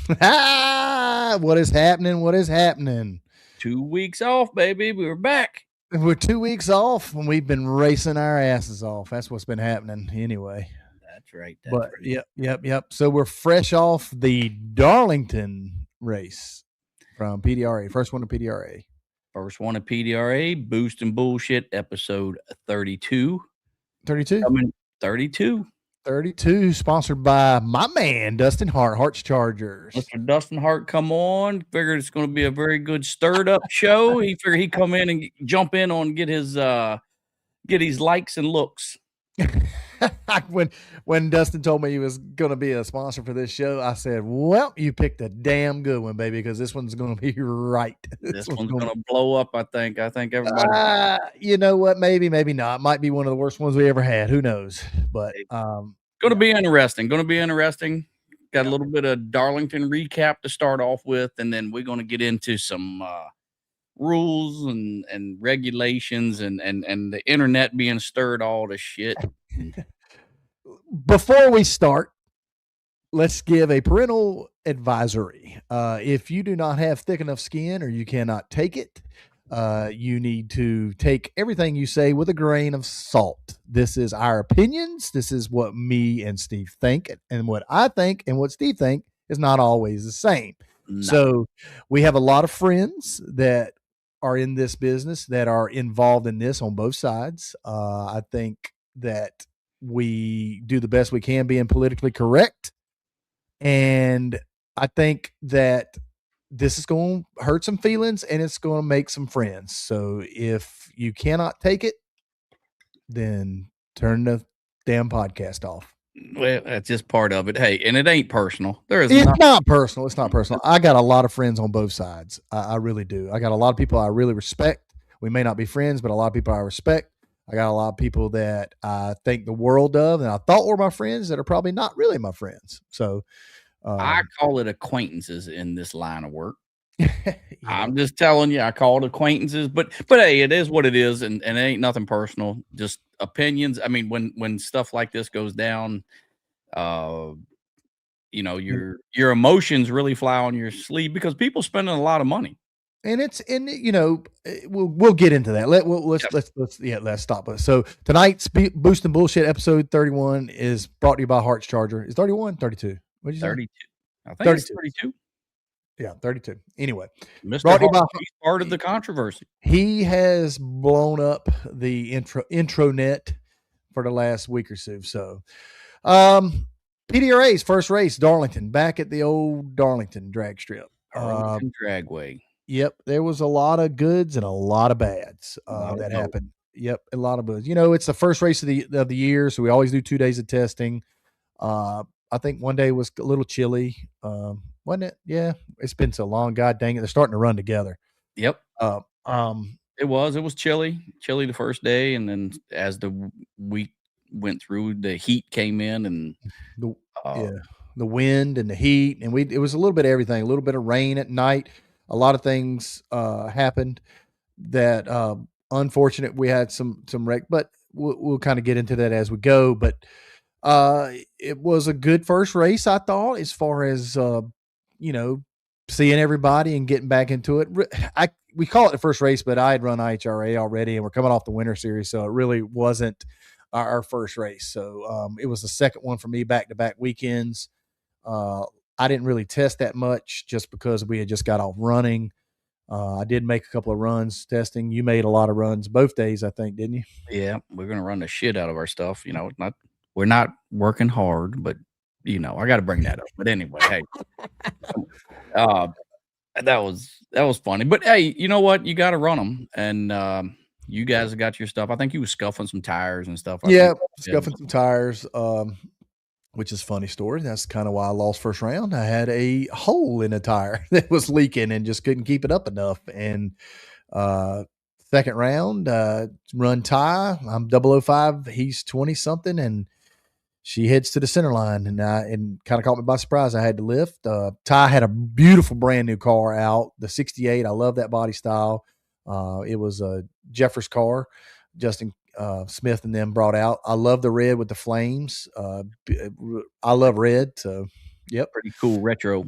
What is happening? What is happening? 2 weeks off, baby. We're back. We're 2 weeks off and we've been racing our asses off. That's what's been happening anyway. That's right. But yep. So we're fresh off the Darlington race from PDRA. First one to PDRA. First one at PDRA, Boost and Bullshit, episode 32. 32? 32. 32, sponsored by my man, Dustin Hart, Hart's Chargers. Mr. Dustin Hart, come on. Figured it's going to be a very good stirred up show. He figured he'd come in and jump in on get his likes and looks. when Dustin told me he was going to be a sponsor for this show, I said, well, you picked a damn good one, baby, because this one's going to be right. This one's going to blow up, I think. I think everybody... you know what? Maybe not. It might be one of the worst ones we ever had. Who knows? But going to be interesting. Got a little bit of Darlington recap to start off with, and then we're going to get into some rules and regulations and the internet being stirred all to shit. Before we start, let's give a parental advisory. If you do not have thick enough skin or you cannot take it, you need to take everything you say with a grain of salt. This is our opinions. This is what me and Steve think, and what I think and what Steve think is not always the same. No. So we have a lot of friends that are in this business that are involved in this on both sides. I think that we do the best we can being politically correct. And I think that this is going to hurt some feelings and it's going to make some friends. So if you cannot take it, then turn the damn podcast off. Well, that's just part of it. Hey, and it ain't personal. It's not personal. It's not personal. I got a lot of friends on both sides. I really do. I got a lot of people I really respect. We may not be friends, but a lot of people I respect. I got a lot of people that I think the world of and I thought were my friends that are probably not really my friends. So I call it acquaintances in this line of work. I'm just telling you, I call it acquaintances, but hey, it is what it is, and it ain't nothing personal, just opinions. I mean, when stuff like this goes down, your emotions really fly on your sleeve because people spending a lot of money. And we'll get into that. Let's stop us. So tonight's Boost and Bullshit episode 31 is brought to you by Hart's Charger. Is 31, 32? What did you say? 32. I think 32. It's 32. Yeah, 32. Anyway, Mr. Hart, he's part of the controversy. He has blown up the intranet for the last week or so. PDRA's first race, Darlington, back at the old Darlington drag strip. Darlington Dragway. Yep, there was a lot of goods and a lot of bads that happened. Yep, a lot of buzz. It's the first race of the year, so we always do 2 days of testing. I think one day was a little chilly, wasn't it? Yeah, it's been so long. God dang it, they're starting to run together. Yep. It was chilly the first day, and then as the week went through, the heat came in, and the wind and the heat, and it was a little bit of everything. A little bit of rain at night. A lot of things happened that unfortunate. We had some wreck, but we'll kind of get into that as we go. But it was a good first race, I thought, as far as seeing everybody and getting back into it. We call it the first race, but I had run IHRA already, and we're coming off the winter series, so it really wasn't our first race. So it was the second one for me, back-to-back weekends. I didn't really test that much just because we had just got off running. I did make a couple of runs testing. You made a lot of runs both days, I think, didn't you? Yeah, we're going to run the shit out of our stuff. We're not working hard, but I got to bring that up. But anyway, hey, that was funny. But hey, you know what? You got to run them, and you guys have got your stuff. I think you were scuffing some tires and stuff. Scuffing some tires. Which is a funny story. That's kind of why I lost first round. I had a hole in a tire that was leaking and just couldn't keep it up enough. And second round, run Ty. I'm 005. He's 20 something, and she heads to the center line, and kind of caught me by surprise. I had to lift. Ty had a beautiful brand new car out, the 68. I love that body style. It was a Jeffers car. Justin Smith and them brought out. I love the red with the flames. I love red. So, yep. Pretty cool retro.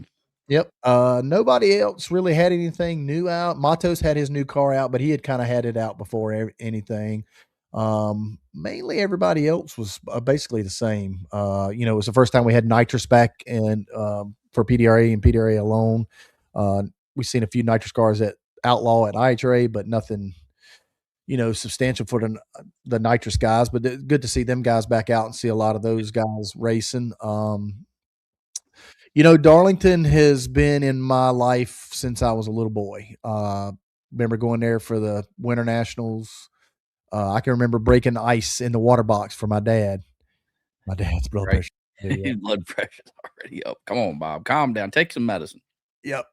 Yep. Nobody else really had anything new out. Matos had his new car out, but he had kind of had it out before anything. Mainly everybody else was basically the same. It was the first time we had nitrous back and for PDRA and PDRA alone. We've seen a few nitrous cars at Outlaw at IHRA, but nothing, substantial for the nitrous guys. But good to see them guys back out and see a lot of those guys racing. Darlington has been in my life since I was a little boy. Remember going there for the Winter Nationals. I can remember breaking ice in the water box for my dad. My dad's blood Right. pressure. Yeah. His blood pressure's already up. Come on, Bob. Calm down. Take some medicine. Yep.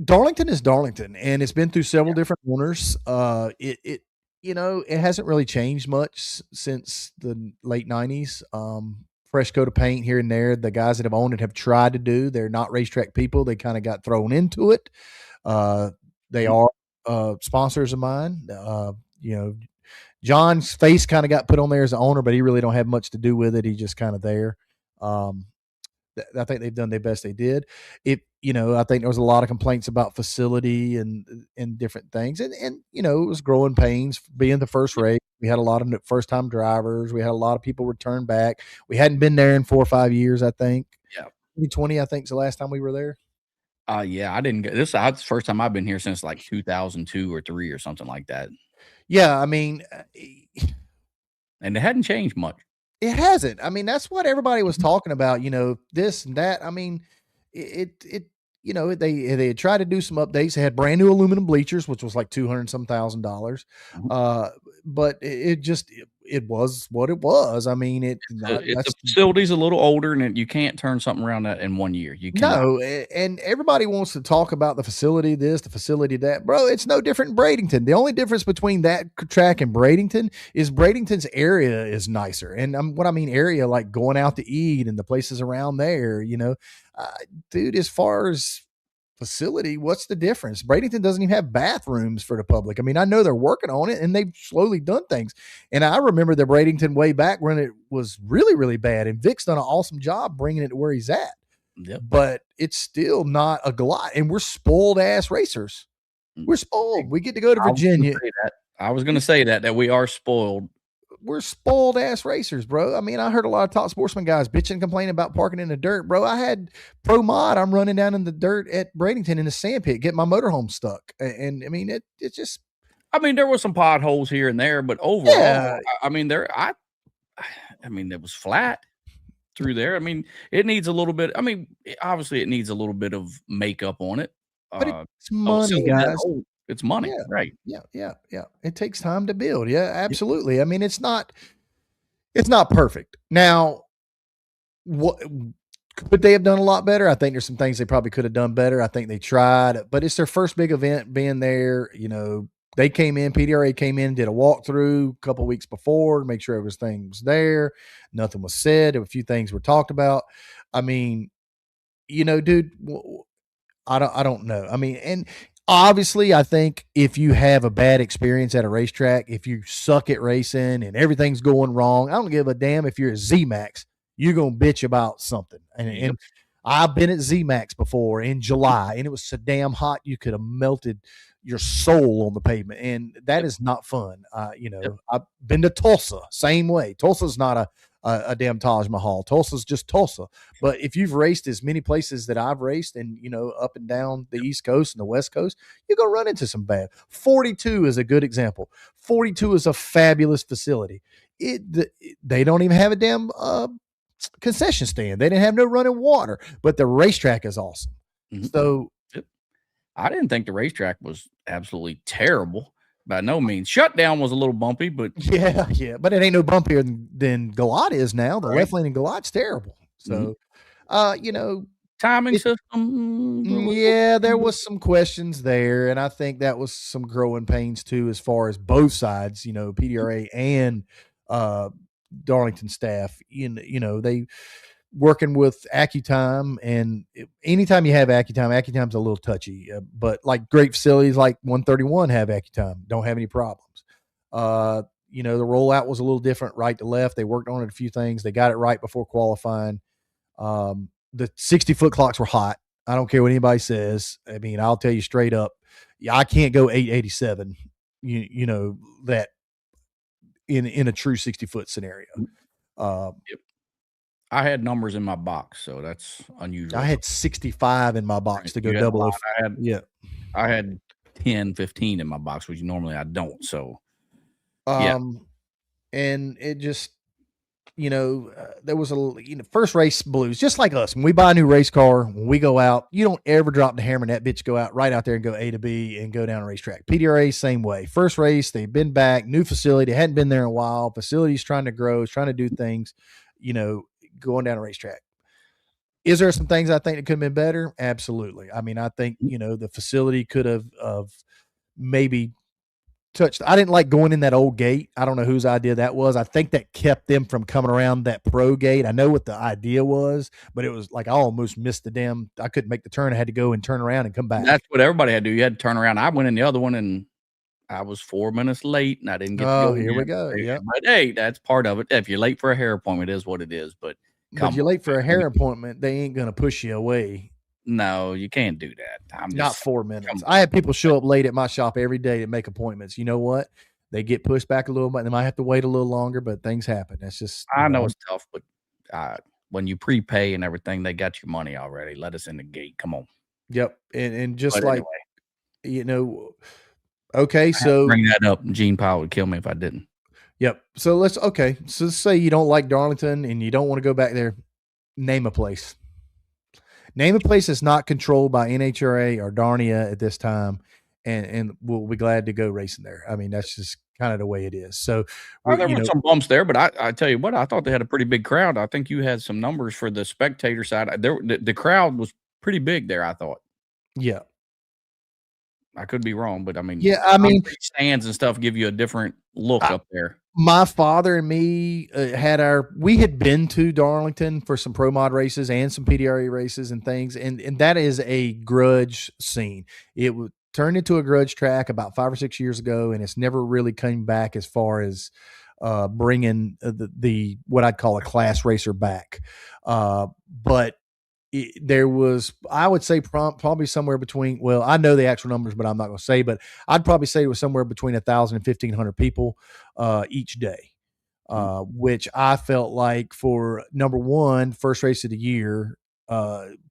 Darlington is Darlington, and it's been through several different owners. It hasn't really changed much since the late '90s. Fresh coat of paint here and there. The guys that have owned it have tried to do. They're not racetrack people. They kind of got thrown into it. They are sponsors of mine. John's face kind of got put on there as the owner, but he really don't have much to do with it. He's just kind of there. I think they've done their best they did. I think there was a lot of complaints about facility and different things. And it was growing pains being the first race. We had a lot of first time drivers. We had a lot of people return back. We hadn't been there in 4 or 5 years, I think. Yeah. 2020, I think, is the last time we were there. Yeah, I didn't get this. That's the first time I've been here since like 2002 or 3 or something like that. Yeah, I mean, and it hadn't changed much. It hasn't. I mean, that's what everybody was talking about, this and that. I mean, they had tried to do some updates. They had brand new aluminum bleachers, which was like $200,000. But it was what it was. I mean, the facility's a little older, and you can't turn something around that in 1 year. You cannot. No, and everybody wants to talk about the facility this, the facility that. Bro, it's no different in Bradenton. The only difference between that track and Bradenton is Bradenton's area is nicer. And what I mean area, like going out to eat and the places around there, dude, as far as facility, what's the difference? Bradenton doesn't even have bathrooms for the public. I mean, I know they're working on it and they've slowly done things. And I remember the Bradenton way back when it was really, really bad. And Vic's done an awesome job bringing it to where he's at. Yep. But it's still not a lot. And we're spoiled ass racers. We're spoiled. We get to go to Virginia. I was going to say that we are spoiled. We're spoiled ass racers, bro. I mean, I heard a lot of top sportsman guys bitching and complaining about parking in the dirt, bro. I had pro mod. I'm running down in the dirt at Bradenton in the sand pit, getting my motorhome stuck. And I mean, it's just. I mean, there were some potholes here and there, but overall, yeah. I mean, it was flat through there. I mean, it needs a little bit. I mean, obviously, it needs a little bit of makeup on it. But it's money, guys. It's money, yeah, right? Yeah. It takes time to build. Yeah, absolutely. I mean, it's not perfect. Now, what could they have done a lot better? I think there's some things they probably could have done better. I think they tried, but it's their first big event being there. They came in, PDRA came in, did a walkthrough a couple weeks before to make sure everything was there. Nothing was said. A few things were talked about. I mean, dude, I don't know. I mean, and obviously, I think if you have a bad experience at a racetrack, if you suck at racing and everything's going wrong, I don't give a damn if you're a Z-Max, you're going to bitch about something. And I've been at Z-Max before in July, and it was so damn hot you could have melted your soul on the pavement. And that is not fun. I've been to Tulsa, same way. Tulsa's not a damn Taj Mahal. Tulsa's just Tulsa. But if you've raced as many places that I've raced and, up and down the East Coast and the West Coast, you're going to run into some bad. 42 is a good example. 42 is a fabulous facility. They don't even have a damn concession stand. They didn't have no running water, but the racetrack is awesome. Mm-hmm. So I didn't think the racetrack was absolutely terrible. By no means. Shutdown was a little bumpy, but yeah. But it ain't no bumpier than Galot is now. The left lane in Galot's terrible. So, timing system. Yeah, there was some questions there, and I think that was some growing pains too, as far as both sides. PDRA and Darlington staff. They working with AccuTime, and anytime you have AccuTime's a little touchy, but like great facilities like 131 have AccuTime, don't have any problems. The rollout was a little different right to left. They worked on it a few things. They got it right before qualifying. the 60-foot clocks were hot. I don't care what anybody says. I mean, I'll tell you straight up, yeah, I can't go 887. You know that in a true 60-foot scenario. Yep. I had numbers in my box, so that's I unusual. had 65 in my box Right. to go You had a double. lot. Yeah. I had 10, 15 in my box, which normally I don't. So yeah, And it just, there was first race blues, just like us. When we buy a new race car, when we go out, you don't ever drop the hammer and that bitch go out right out there and go A to B and go down a racetrack. PDRA, same way. First race, they've been back, new facility, they hadn't been there in a while. Facility's trying to grow, trying to do things, going down a racetrack. Is there some things I think that could have been better? Absolutely. I mean, I think, the facility could have maybe touched. I didn't like going in that old gate. I don't know whose idea that was. I think that kept them from coming around that pro gate. I know what the idea was, but it was like I almost missed I couldn't make the turn. I had to go and turn around and come back. that's what everybody had to do. You had to turn around. I went in the other one and I was 4 minutes late and I didn't get to go. Here we go. Yeah. But hey, that's part of it. If you're late for a hair appointment, it is what it is. But But you're late for a hair appointment, they ain't going to push you away. No, you can't do that. I'm not 4 minutes. I have people show up late at my shop every day to make appointments. You know what? They get pushed back a little bit. They might have to wait a little longer, but things happen. That's just. I know it's tough, but when you prepay and everything, they got your money already. Let us in the gate. Come on. Yep, and just But like anyway, okay, so bring that up. Gene Powell would kill me if I didn't. Yep. So let's say you don't like Darlington and you don't want to go back there. Name a place. Name a place that's not controlled by NHRA or Darnia at this time, and we'll be glad to go racing there. I mean, that's just kind of the way it is. So there were some bumps there, but I tell you what, I thought they had a pretty big crowd. I think you had some numbers for the spectator side. The crowd was pretty big there, I thought. Yeah. I could be wrong, but I mean, stands and stuff give you a different look up there. My father and me we had been to Darlington for some pro mod races and some PDRA races and things. And that is a grudge scene. It would turn into a grudge track about 5 or 6 years ago. And it's never really come back as far as bringing the what I'd call a class racer back. But there was, I would say probably somewhere between, well, I know the actual numbers, but I'm not going to say, but I'd probably say it was somewhere between 1,000 and 1,500 people each day, which I felt like for number one, first race of the year,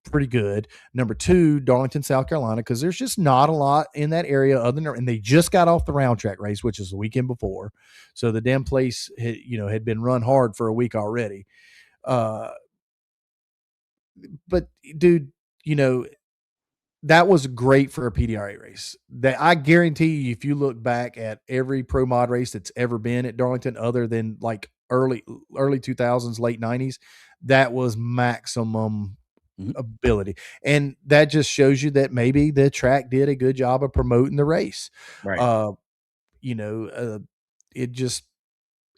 pretty good. Number two, Darlington, South Carolina, because there's just not a lot in that area other than, and they just got off the round track race, which is the weekend before. So the damn place had been run hard for a week already. But dude, that was great for a PDRA race. That I guarantee you, if you look back at every pro mod race that's ever been at Darlington, other than like early 2000s, late 90s, that was maximum ability. And that just shows you that maybe the track did a good job of promoting the race. Right. It just,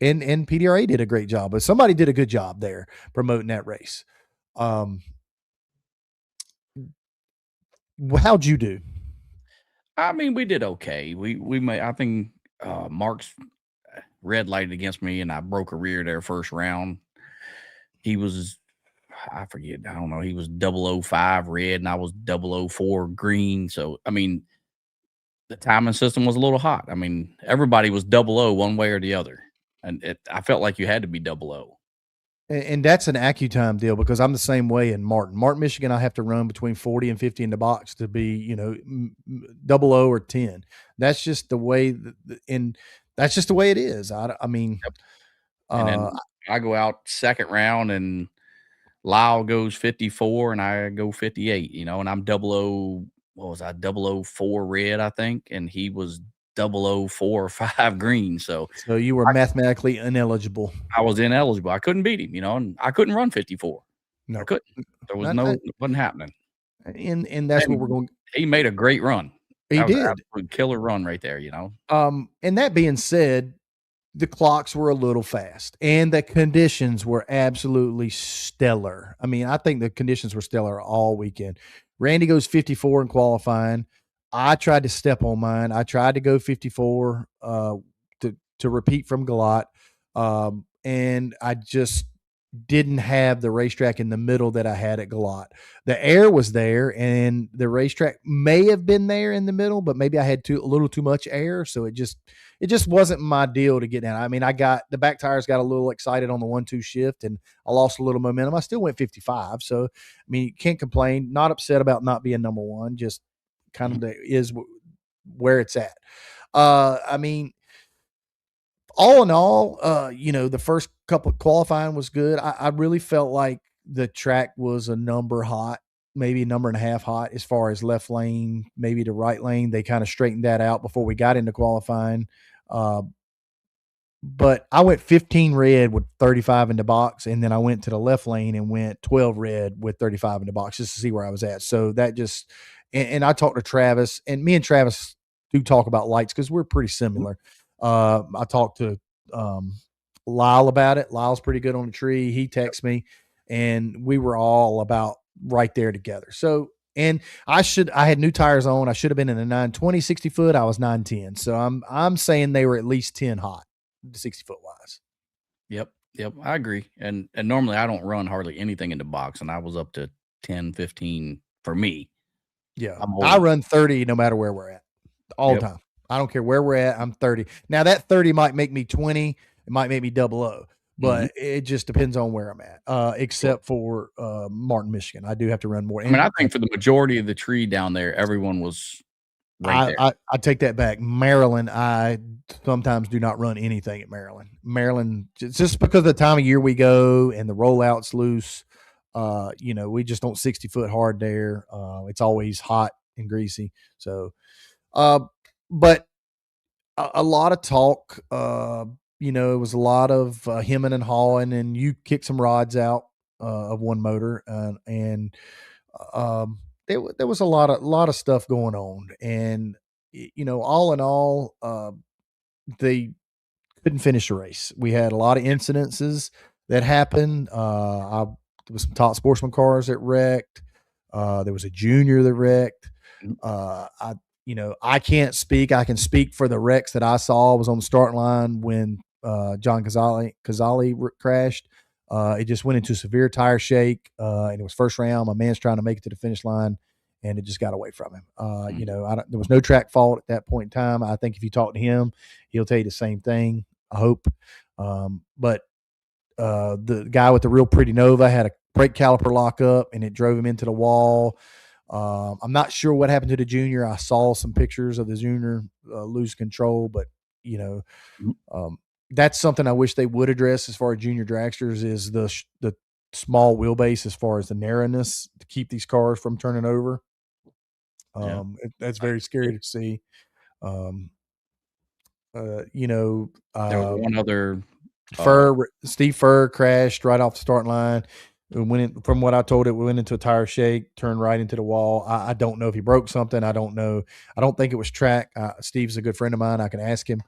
and PDRA did a great job, but somebody did a good job there promoting that race. How'd you do? I mean, we did okay. We made, I think Mark's red lighted against me and I broke a rear there first round. He was, I forget, I don't know, he was 005 red and I was 004 green. So, I mean, the timing system was a little hot. I mean, everybody was 00 one way or the other. And I felt like you had to be 00. And that's an AccuTime deal because I'm the same way in Martin, Michigan. I have to run between 40 and 50 in the box to be, 00 or 10. That's just the way, and that's just the way it is. I mean, yep. And then I go out second round and Lyle goes 54 and I go 58, and I'm 00. What was I? 004 red, I think. And he was 004 or 5 green. So you were mathematically ineligible. I was ineligible. I couldn't beat him, and I couldn't run 54. No, I couldn't. There was it wasn't happening. And that's what we're going. He made a great run. He did. An absolute killer run right there, And that being said, the clocks were a little fast and the conditions were absolutely stellar. I mean, I think the conditions were stellar all weekend. Randy goes 54 in qualifying. I tried to step on mine. I tried to go 54 to repeat from Galat. And I just didn't have the racetrack in the middle that I had at Galot. The air was there, and the racetrack may have been there in the middle, but maybe I had a little too much air, so it just wasn't my deal to get down. I mean, I got the back tires got a little excited on the 1-2 shift, and I lost a little momentum. I still went 55, so I mean, you can't complain. Not upset about not being number one. Just kind of is where it's at. I mean, all in all, the first couple of qualifying was good. I really felt like the track was a number hot, maybe a number and a half hot as far as left lane, maybe the right lane. They kind of straightened that out before we got into qualifying. But I went 15 red with 35 in the box, and then I went to the left lane and went 12 red with 35 in the box just to see where I was at. So that just, and I talked to Travis, and me and Travis do talk about lights because we're pretty similar. I talked to Lyle about it. Lyle's pretty good on the tree. He texted me, and we were all about right there together. So, and I had new tires on. I should have been in a 920 60 foot. I was 910. So I'm saying they were at least 10 hot, 60 foot wise. Yep. I agree. And normally I don't run hardly anything in the box, and I was up to 10, 15 for me. Yeah. I run 30 no matter where we're at all the time. I don't care where we're at. I'm 30. Now that 30 might make me 20. It might make me 00, but it just depends on where I'm at. Except for Martin, Michigan. I do have to run more. I mean, I think for the majority of the tree down there, everyone was right there. I take that back. Maryland, I sometimes do not run anything at Maryland. Maryland, just because of the time of year we go and the rollout's loose, we just don't 60 foot hard there. It's always hot and greasy. So, but a lot of talk, it was a lot of hemming and hawing, and you kicked some rods out of one motor, and there was a lot of stuff going on, and all in all, they couldn't finish the race. We had a lot of incidences that happened. There was some top sportsman cars that wrecked. There was a junior that wrecked. I can't speak. I can speak for the wrecks that I saw. I was on the starting line when John Cazali crashed. It just went into severe tire shake, and it was first round. My man's trying to make it to the finish line, and it just got away from him. There was no track fault at that point in time. I think if you talk to him, he'll tell you the same thing, I hope. But the guy with the real pretty Nova had a brake caliper lock up, and it drove him into the wall. I'm not sure what happened to the junior. I saw some pictures of the junior lose control, but that's something I wish they would address as far as junior dragsters is the small wheelbase as far as the narrowness to keep these cars from turning over. That's very scary to see. There was one other Steve Furr crashed right off the starting line. From what I told it, we went into a tire shake, turned right into the wall. I don't know if he broke something. I don't know. I don't think it was track. Steve's a good friend of mine. I can ask him.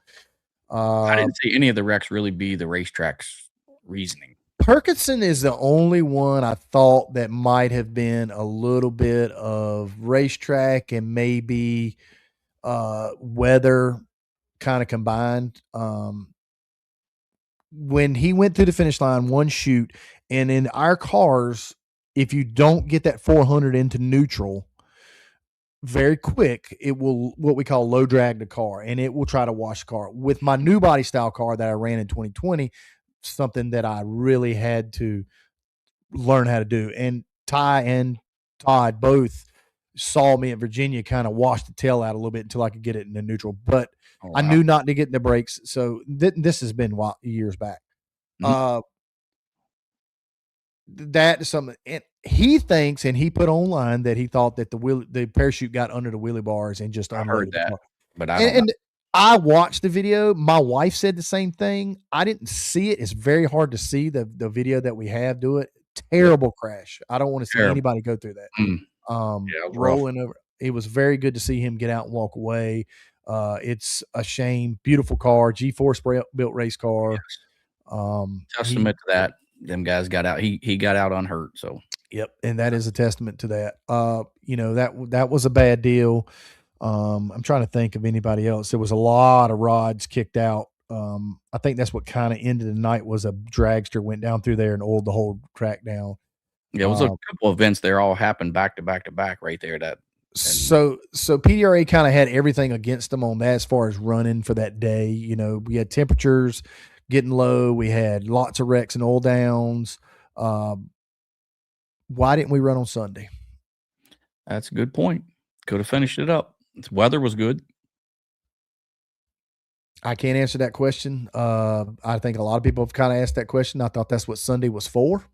I didn't see any of the wrecks really be the racetrack's reasoning. Perkinson is the only one I thought that might have been a little bit of racetrack and maybe weather kind of combined. When he went through the finish line, one shoot, and in our cars, if you don't get that 400 into neutral very quick, it will what we call low drag the car, and it will try to wash the car. With my new body style car that I ran in 2020, something that I really had to learn how to do. And Ty and Todd both saw me in Virginia kind of wash the tail out a little bit until I could get it in the neutral. But I knew not to get in the brakes. So this has been years back. That is something, and he thinks, and he put online that he thought that the parachute got under the wheelie bars and just unloaded that, the car. But I don't know. I watched the video. My wife said the same thing. I didn't see it. It's very hard to see the video that we have do it. Terrible crash. I don't want to see anybody go through that. Rolling over. It was very good to see him get out and walk away. It's a shame. Beautiful car, G-Force built race car. Yes. Testament to that. Them guys got out. He got out unhurt. So yep, and that is a testament to that. That was a bad deal. I'm trying to think of anybody else. There was a lot of rods kicked out I think that's what kind of ended the night was a dragster went down through there and oiled the whole track down. Yeah, it was a couple events there all happened back to back to back right there. So PDRA kind of had everything against them on that as far as running for that day. You know, we had temperatures getting low. We had lots of wrecks and oil downs. Why didn't we run on Sunday? That's a good point. Could have finished it up. The weather was good. I can't answer that question. I think a lot of people have kind of asked that question. I thought that's what Sunday was for.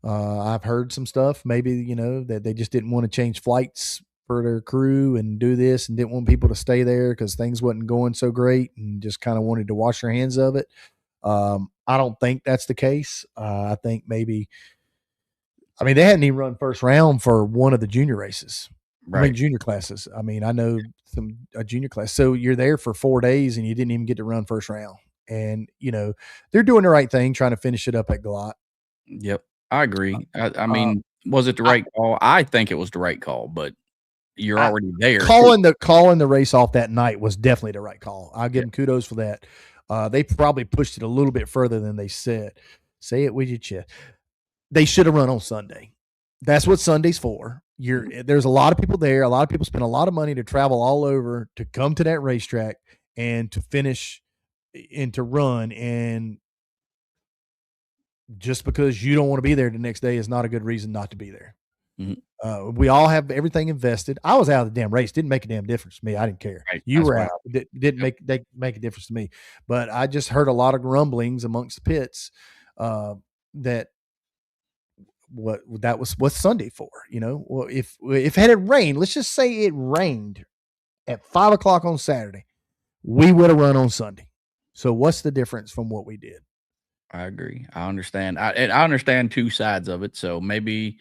I've heard some stuff, maybe, you know, that they just didn't want to change flights for their crew and do this and didn't want people to stay there because things wasn't going so great and just kind of wanted to wash their hands of it. I don't think that's the case. I think maybe, I mean, they hadn't even run first round for one of the junior races. Right. I mean, junior classes. I mean, I know a junior class. So you're there for 4 days and you didn't even get to run first round. And, you know, they're doing the right thing, trying to finish it up at Galot. Yep. I agree. I mean, was it the right call? I think it was the right call, but you're already there. Calling the race off that night was definitely the right call. I'll give them kudos for that. They probably pushed it a little bit further than they said. Say it with your chest. They should have run on Sunday. That's what Sunday's for. There's a lot of people there. A lot of people spend a lot of money to travel all over to come to that racetrack and to finish and to run. And just because you don't want to be there the next day is not a good reason not to be there. Mm-hmm. We all have everything invested. I was out of the damn race. Didn't make a damn difference to me. I didn't care. Right. You were out. Didn't make a difference to me. But I just heard a lot of grumblings amongst the pits that what's Sunday for, you know? Well, if it had rained, let's just say it rained at 5 o'clock on Saturday, we would have run on Sunday. So what's the difference from what we did? I agree. I understand. I understand two sides of it. So maybe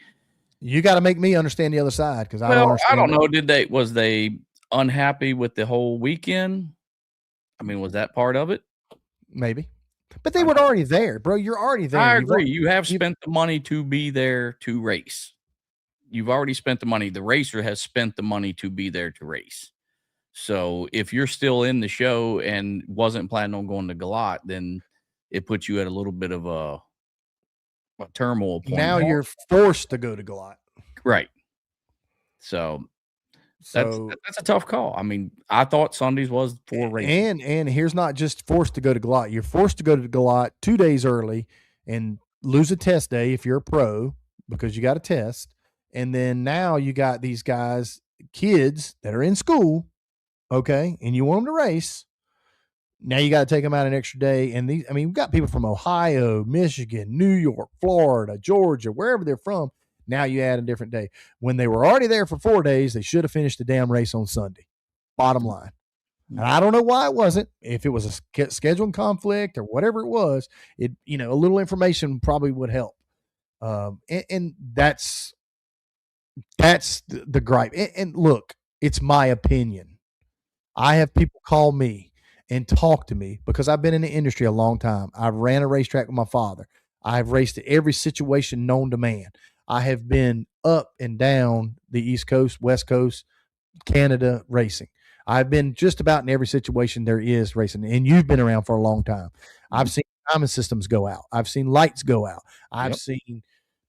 you got to make me understand the other side because I don't understand. I don't know. Was they unhappy with the whole weekend? I mean, was that part of it? Maybe. But they were already there, bro. You're already there. I agree. You have spent the money to be there to race. You've already spent the money. The racer has spent the money to be there to race. So if you're still in the show and wasn't planning on going to Galot, then it puts you at a little bit of a turmoil point. Now you're forced to go to Galot. Right. So that's a tough call. I mean, I thought Sundays was for racing. And here's not just forced to go to Galot. You're forced to go to Galot 2 days early and lose a test day if you're a pro because you got a test. And then now you got these kids that are in school, okay, and you want them to race. Now you got to take them out an extra day. And we've got people from Ohio, Michigan, New York, Florida, Georgia, wherever they're from. Now you add a different day. When they were already there for 4 days, they should have finished the damn race on Sunday. Bottom line. And I don't know why it wasn't. If it was a scheduling conflict or whatever it was, a little information probably would help. And that's the gripe. And look, it's my opinion. I have people call me and talk to me because I've been in the industry a long time. I've ran a racetrack with my father. I've raced at every situation known to man. I have been up and down the East Coast, West Coast, Canada racing. I've been just about in every situation there is racing, and you've been around for a long time. I've seen timing systems go out. I've seen lights go out. I've seen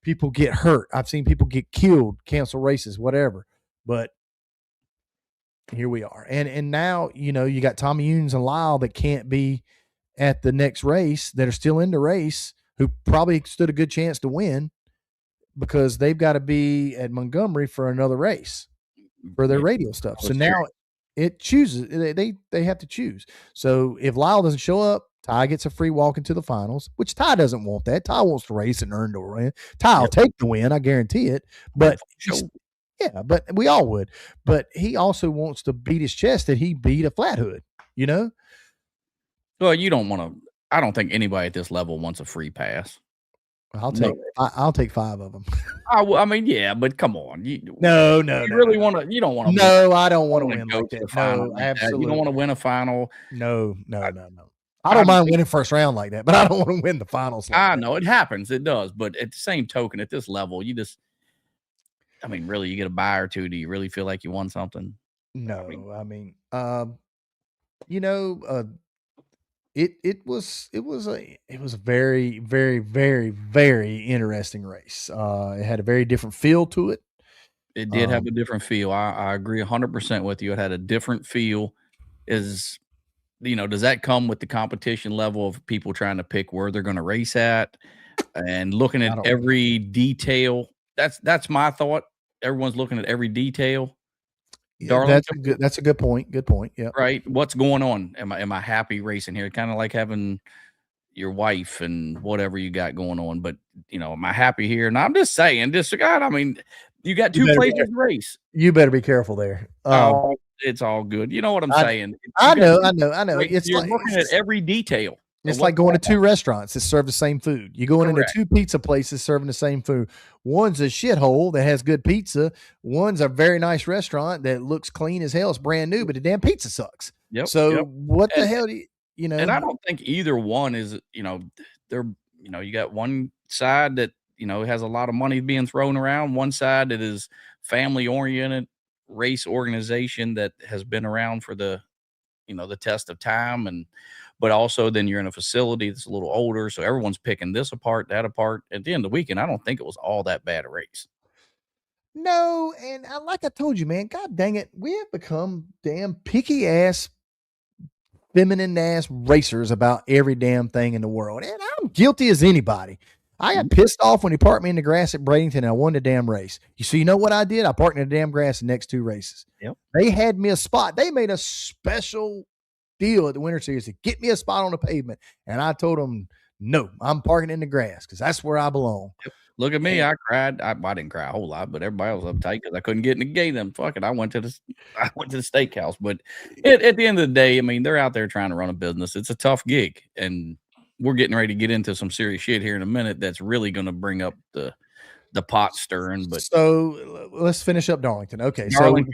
people get hurt. I've seen people get killed, cancel races, whatever. But here we are. And now, you got Tommy Unions and Lyle that can't be at the next race that are still in the race who probably stood a good chance to win because they've got to be at Montgomery for another race for their radio stuff. So now it chooses. They have to choose. So if Lyle doesn't show up, Ty gets a free walk into the finals, which Ty doesn't want that. Ty wants to race and earn the win. Ty will take the win, I guarantee it. But but we all would. But he also wants to beat his chest that he beat a flat hood, Well, you don't want to. I don't think anybody at this level wants a free pass. I'll take 5 of them. I mean, yeah, but come on. No. You really want to? You don't want to? No, I don't want to win like that. No, absolutely. You don't want to win a final. No. I don't mind winning first round like that, but I don't want to win the finals. I know it happens. It does. But at the same token, at this level, really, you get a bye or two. Do you really feel like you won something? No. it was a very, very, very, very interesting race. It had a very different feel to it. It did have a different feel. I agree 100% with you. It had a different feel. Is does that come with the competition level of people trying to pick where they're going to race at and looking I at don't. every detail? That's my thought. Everyone's looking at every detail. Darlington, That's a good point. Good point. Yeah. right? What's going on? Am I happy racing here? Kind of like having your wife and whatever you got going on. But am I happy here? And I'm just saying, God, I mean, you got You two better be places to race. You better be careful there. Oh, it's all good. You know what I'm saying? I You got know. right? It's You're like looking at every detail. it's like going to two restaurants that serve the same food. You're going into two pizza places serving the same food. One's a shithole that has good pizza. One's a very nice restaurant that looks clean as hell. It's brand new, but the damn pizza sucks. Yep. So what the hell do you know? And I don't think either one is, they're, you got one side that, has a lot of money being thrown around, one side that is family oriented race organization that has been around for the test of time. But also then you're in a facility that's a little older. So everyone's picking this apart, that apart. At the end of the weekend, I don't think it was all that bad a race. No, and like I told you, man, God dang it, we have become damn picky ass, feminine ass racers about every damn thing in the world. And I'm guilty as anybody. I got pissed off when he parked me in the grass at Bradenton and I won the damn race. You know what I did? I parked in the damn grass the next two races. Yep. They had me a spot. They made a special deal at the Winter Series to get me a spot on the pavement. And I told them, no, I'm parking in the grass because that's where I belong. Yep. Look at me. I cried. I didn't cry a whole lot, but everybody was uptight because I couldn't get in the gate. And fuck it. I went to the steakhouse. But at the end of the day, I mean, they're out there trying to run a business. It's a tough gig. And we're getting ready to get into some serious shit here in a minute that's really going to bring up the pot stirring. But so let's finish up Darlington. Okay, Darlington,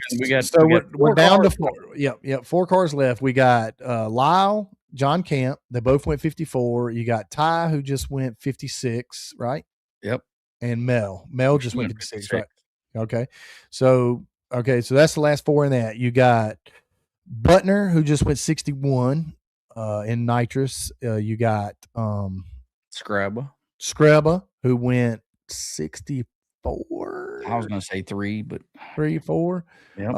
we're down to four. Yep, 4 cars left. We got Lyle, John Camp. They both went 54. You got Ty, who just went 56, right? Yep. And Mel just went 56, right? Okay, so that's the last 4 in that. You got Butner, who just went 61. In nitrous, you got Scrabba, who went 64. I was going to say 3, but 3, 4. Yep.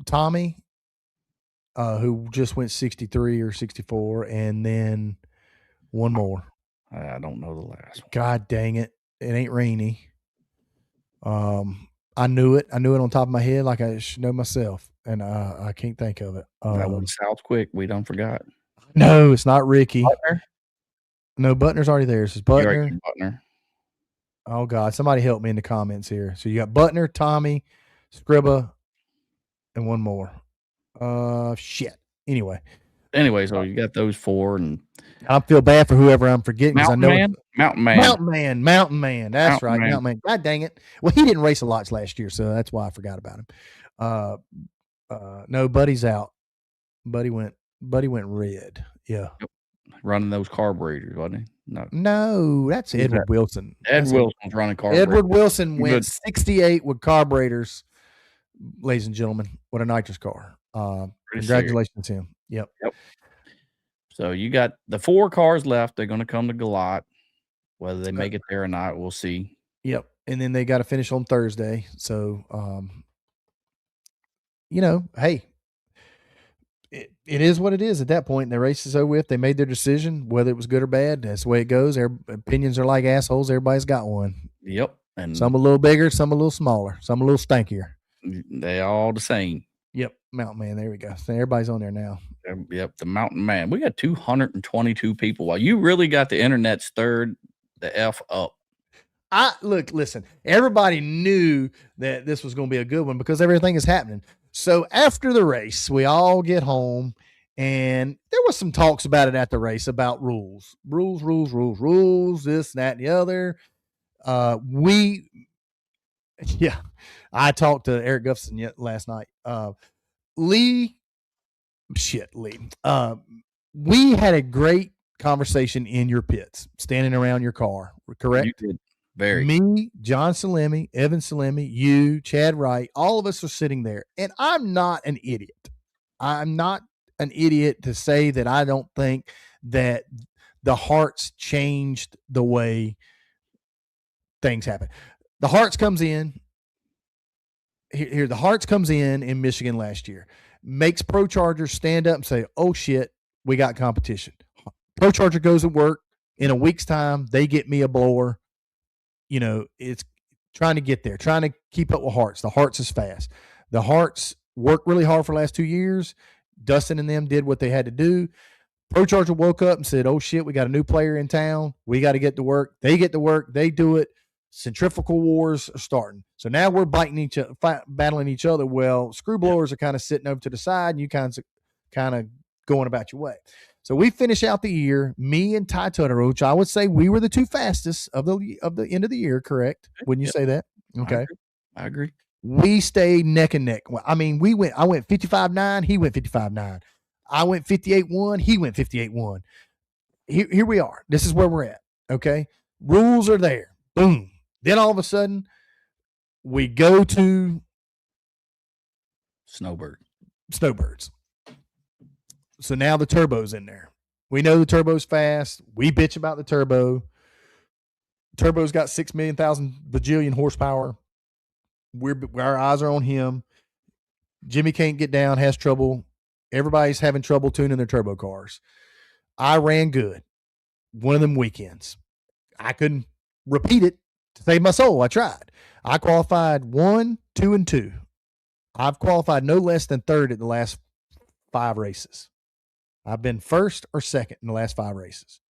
Tommy, who just went 63 or 64, and then one more. I don't know the last one. God dang it! It ain't Rainey. I knew it on top of my head, like I should know myself, and I can't think of it. That went south quick. We done forgot. No, it's not Ricky. Butner? No, Butner's already there. It's Butner. Butner. Oh God, somebody help me in the comments here. So you got Butner, Tommy, Scribba, and one more. Shit. Anyway, so you got those 4, and I feel bad for whoever I'm forgetting because I know Mountain Man. That's right, Mountain Man. God dang it. Well, he didn't race a lot last year, so that's why I forgot about him. No, Buddy's out. Buddy went red. Yeah. Yep. Running those carburetors, wasn't he? No, that's Edward Wilson. Wilson's running carburetors. Edward Wilson went 68 with carburetors, ladies and gentlemen, with a nitrous car. Congratulations to him. Yep. So you got the 4 cars left. They're going to come to Galat. Whether they make it there or not, we'll see. Yep. And then they got to finish on Thursday. So, hey, it is what it is at that point. The race is over with. They made their decision, whether it was good or bad. That's the way it goes. Their opinions are like assholes. Everybody's got one. Yep. And some a little bigger, some a little smaller, some a little stankier. They all the same. Yep. Mountain Man. There we go. So everybody's on there now. Yep. The Mountain Man. We got 222 people. Well, you really got the internet stirred the F up. Listen, everybody knew that this was going to be a good one because everything is happening. So after the race, we all get home, and there was some talks about it at the race about rules, this, that, and the other. I talked to Eric Gustafson last night. Lee. We had a great conversation in your pits, standing around your car, correct? You did. Very. Me, John Salemi, Evan Salemi, you, Chad Wright, all of us are sitting there. And I'm not an idiot. I'm not an idiot to say that I don't think that the Hearts changed the way things happen. The Hearts comes in here. The Hearts comes in Michigan last year, makes Pro Chargers stand up and say, "Oh shit, we got competition." Pro Charger goes to work in a week's time. They get me a blower. It's trying to get there, trying to keep up with Hearts. The Hearts is fast. The Hearts worked really hard for the last 2 years. Dustin and them did what they had to do. Pro Charger woke up and said, "Oh shit, we got a new player in town. We got to get to work." They get to work. They do it. Centrifugal wars are starting. So now we're battling each other. Well, screw blowers are kind of sitting over to the side, and you kind of going about your way. So we finish out the year. Me and Ty Tutter, which I would say we were the two fastest of the end of the year. Correct? Wouldn't you say that? Okay, I agree. We stayed neck and neck. I mean, I went 55.9. He went 55.9. I went 58.1. He went 58.1. Here we are. This is where we're at. Okay. Rules are there. Boom. Then all of a sudden, we go to Snowbirds. So now the turbo's in there. We know the turbo's fast. We bitch about the turbo. Turbo's got 6 million bajillion horsepower. Our eyes are on him. Jimmy can't get down, has trouble. Everybody's having trouble tuning their turbo cars. I ran good one of them weekends. I couldn't repeat it to save my soul. I tried. I qualified 1, 2, and 2. I've qualified no less than third at the last 5 races. I've been first or second in the last 5 races.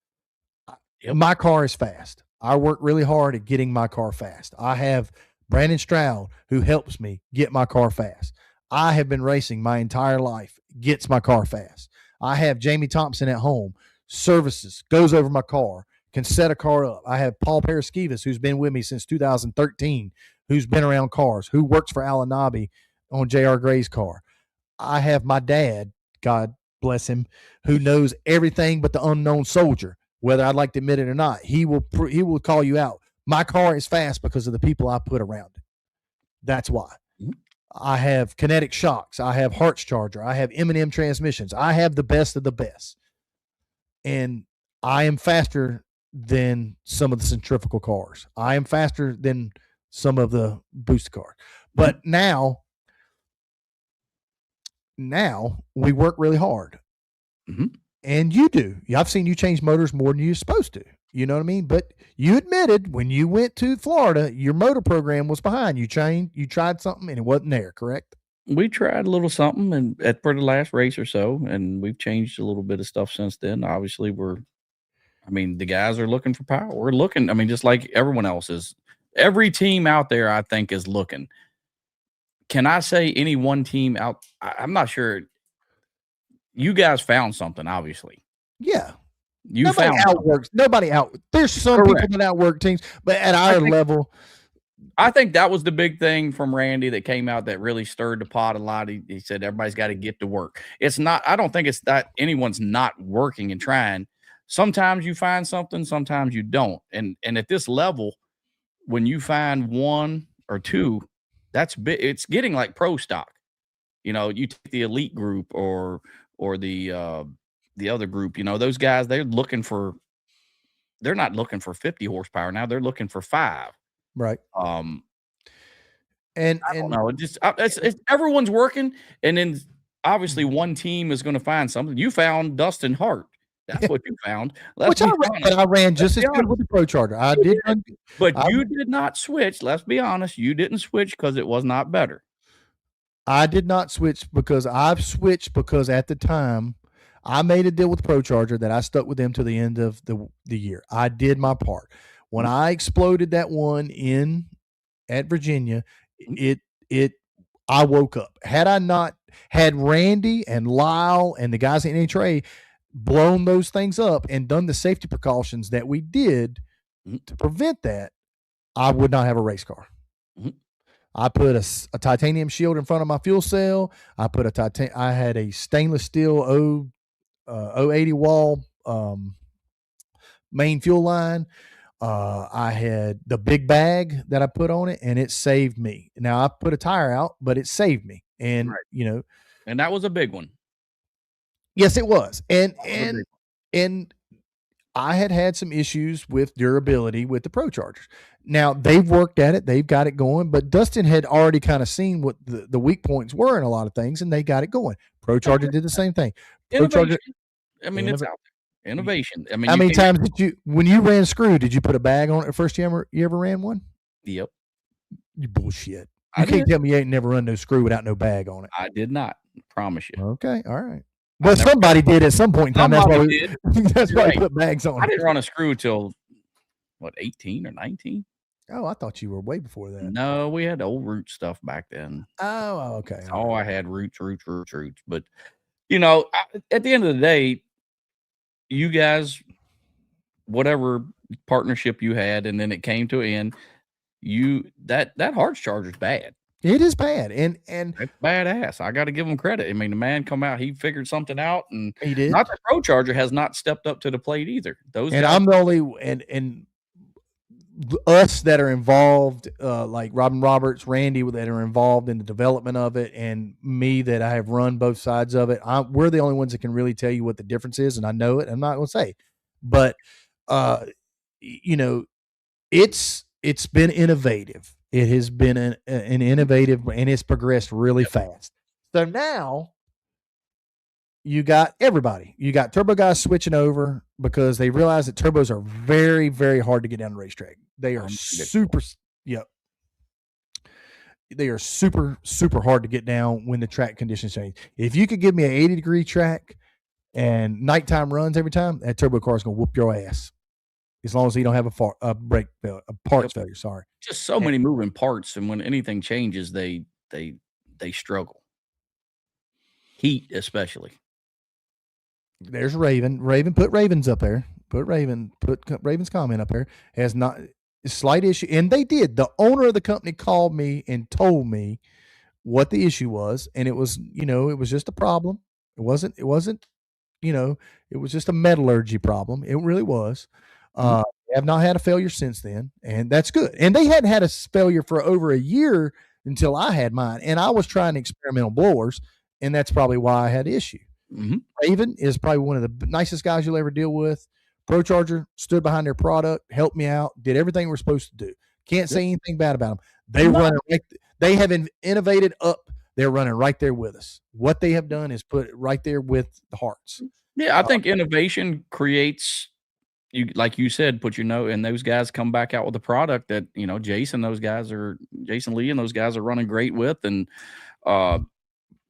Yep. My car is fast. I work really hard at getting my car fast. I have Brandon Stroud, who helps me get my car fast. I have been racing my entire life, gets my car fast. I have Jamie Thompson at home, services, goes over my car, can set a car up. I have Paul Paraskevas, who's been with me since 2013, who's been around cars, who works for Alan Nobby on J.R. Gray's car. I have my dad, God bless him, who knows everything but the unknown soldier, whether I'd like to admit it or not. He will call you out. My car is fast because of the people I put around it. That's why. I have kinetic shocks. I have Hartz charger. I have M&M transmissions. I have the best of the best. And I am faster than some of the centrifugal cars. I am faster than some of the booster cars. But now we work really hard. Mm-hmm. And you do. I've seen you change motors more than you're supposed to. You know what I mean? But you admitted when you went to Florida, your motor program was behind. You tried something and it wasn't there, correct? We tried a little something and for the last race or so, and we've changed a little bit of stuff since then. Obviously, the guys are looking for power. We're looking, just like everyone else is. Every team out there, I think, is looking. Can I say any one team out? I'm not sure. You guys found something, obviously. Yeah. Nobody out. There's some people that outwork teams, but at our level. I think that was the big thing from Randy that came out that really stirred the pot a lot. He said everybody's got to get to work. I don't think it's that anyone's not working and trying. Sometimes you find something, sometimes you don't. And at this level, when you find 1 or 2, that's big. It's getting like pro stock. You take the elite group or the other group, those guys, they're not looking for 50 horsepower now. They're looking for 5. Right. And I don't know. It's everyone's working, and then obviously one team is going to find something. You found Dustin Hart. That's what you found. I ran just as good with the Pro Charger. You did not switch. Let's be honest. You didn't switch because it was not better. I did not switch because I've switched because at the time I made a deal with Pro Charger that I stuck with them to the end of the year. I did my part. When I exploded that one at Virginia, I woke up. Had I not had Randy and Lyle and the guys at IHRA blown those things up and done the safety precautions that we did to prevent that, I would not have a race car. Mm-hmm. I put a titanium shield in front of my fuel cell. I had a stainless steel 080 wall main fuel line. I had the big bag that I put on it, and it saved me. Now I put a tire out, but it saved me. And right. And that was a big one. Yes, it was. I would agree. And I had some issues with durability with the Pro Chargers. Now they've worked at it, they've got it going, but Dustin had already kind of seen what the weak points were in a lot of things, and they got it going. Pro Charger did the same thing. Pro Innovation. Charger, I mean, it's out there. Innovation. I mean, how you many can't. times did when you ran screw, did you put a bag on it the first time you ever ran one? Yep. You bullshit. I You can't did. tell me you ain't never run no screw without no bag on it. I did not. Promise you. Okay, all right. Well, somebody did at some point in time. Somebody That's why Right. we put bags on I it. didn't run a screw till what, 18 or 19? Oh, I thought you were way before that. No, we had old root stuff back then. Oh, okay. Oh, I had roots. But you know, at the end of the day, you guys, whatever partnership you had, and then it came to an end. That harsh charger's bad. It is bad, and It's badass. I got to give him credit. I mean, the man come out, he figured something out, and he did. not the Pro Charger has not stepped up to the plate either. Those And guys, I'm the only and us that are involved, like Robin Roberts, Randy, that are involved in the development of it, and me that I have run both sides of it. We're the only ones that can really tell you what the difference is, and I know it. I'm not going to say, but you know, it's been innovative. It has been an innovative, and it's progressed really fast. So now you got everybody. You got turbo guys switching over because they realize that turbos are very, very hard to get down the racetrack. They are super, they are super, super hard to get down when the track conditions change. If you could give me an 80-degree track and nighttime runs every time, that turbo car is going to whoop your ass. As long as you don't have a brake failure, a parts failure. Sorry, just so many moving parts, and when anything changes, they struggle. Heat, especially. There's Raven. Put Raven's up there. Put Raven's comment up there. Has not a slight issue, and they did. The owner of the company called me and told me what the issue was, and it was it was just a problem. It wasn't it was just a metallurgy problem. It really was. They have not had a failure since then, and that's good. And they hadn't had a failure for over a year until I had mine, and I was trying experimental blowers, and that's probably why I had the issue. Raven is probably one of the nicest guys you'll ever deal with. Pro Charger stood behind their product, helped me out, did everything we're supposed to do. Can't say anything bad about them. They have innovated up. They're running right there with us. What they have done is put it right there with the hearts. Yeah, I think innovation creates, you like you said, put your note, and those guys come back out with a product that Jason Lee and those guys are running great with, and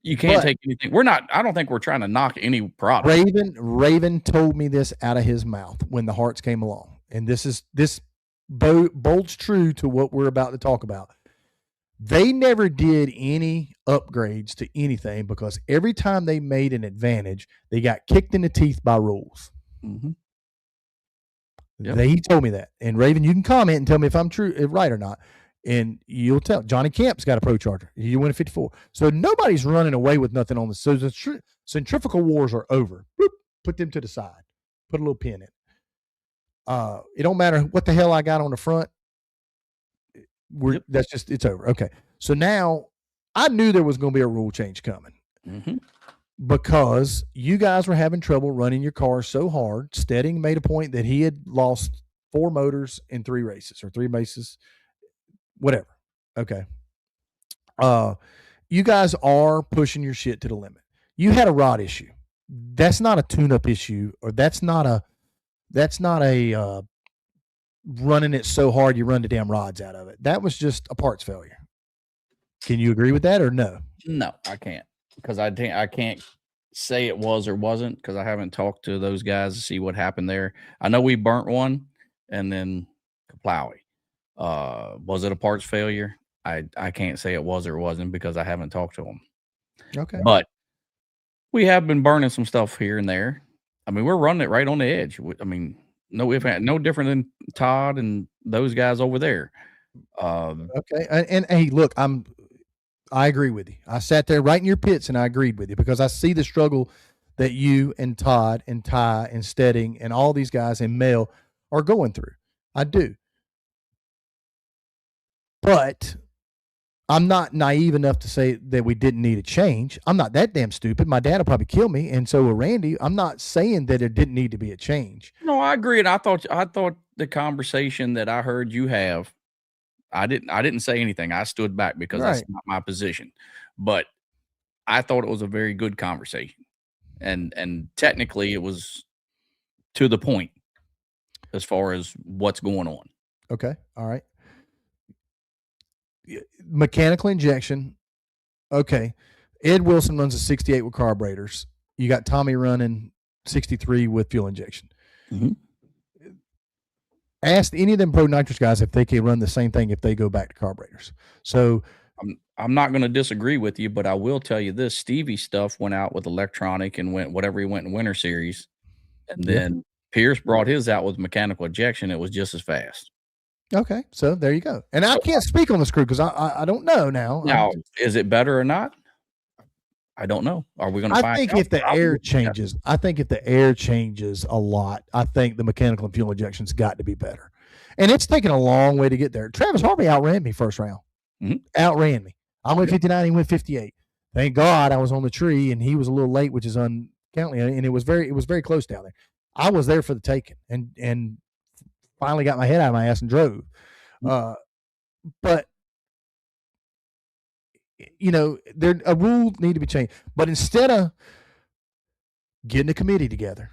you can't take anything. I don't think we're trying to knock any product. Raven told me this out of his mouth when the hearts came along, and this bolds true to what we're about to talk about. They never did any upgrades to anything because every time they made an advantage, they got kicked in the teeth by rules. Yep. He told me that. And Raven, you can comment and tell me if I'm right or not. And you'll tell. Johnny Camp's got a Pro Charger. You win a 54. So nobody's running away with nothing on this. So the centrifugal wars are over. Boop, put them to the side. Put a little pin in it. It don't matter what the hell I got on the front. That's just, it's over. Okay. So now I knew there was going to be a rule change coming. Because you guys were having trouble running your car so hard. Stedding made a point that he had lost 4 motors in 3 races or 3 races, whatever. Okay. You guys are pushing your shit to the limit. You had a rod issue. That's not a tune-up issue, or that's not a running it so hard you run the damn rods out of it. That was just a parts failure. Can you agree with that or no? No, I can't. Because I can't say it was or wasn't, because I haven't talked to those guys to see what happened there. I know we burnt one, and then Kaplowy. Was it a parts failure? I can't say it was or wasn't because I haven't talked to them. Okay. But we have been burning some stuff here and there. I mean, we're running it right on the edge. I mean, no different than Todd and those guys over there. Okay. And hey, look, I agree with you. I sat there right in your pits and I agreed with you because I see the struggle that you and Todd and Ty and Stedding and all these guys and Mel are going through. I do. But I'm not naive enough to say that we didn't need a change. I'm not that damn stupid. My dad will probably kill me, and so will Randy. I'm not saying that it didn't need to be a change. No, I agree, and I thought the conversation that I heard you have, I didn't say anything. I stood back because that's Right. not my position. But I thought it was a very good conversation. And technically it was to the point as far as what's going on. Okay. All right. Mechanical injection. Okay. Ed Wilson runs a 68 with carburetors. You got Tommy running 63 with fuel injection. Mhm. Ask any of them pro nitrous guys if they can run the same thing if they go back to carburetors. So I'm not going to disagree with you, but I will tell you this: Stevie stuff went out with electronic and went whatever he went in Winter Series, and then Pierce brought his out with mechanical injection. It was just as fast. Okay, so there you go. And I can't speak on the screw because I don't know now. Now, is it better or not? I don't know. Are we going to find out? I think if the air changes, I think if the air changes a lot, I think the mechanical and fuel injection's got to be better. And it's taken a long way to get there. Travis Harvey outran me first round. Outran me. I went 59, he went 58. Thank God I was on the tree and he was a little late, which is uncountable. And it was very close down there. I was there for the taking and finally got my head out of my ass and drove. But you know, a rule need to be changed. But instead of getting a committee together,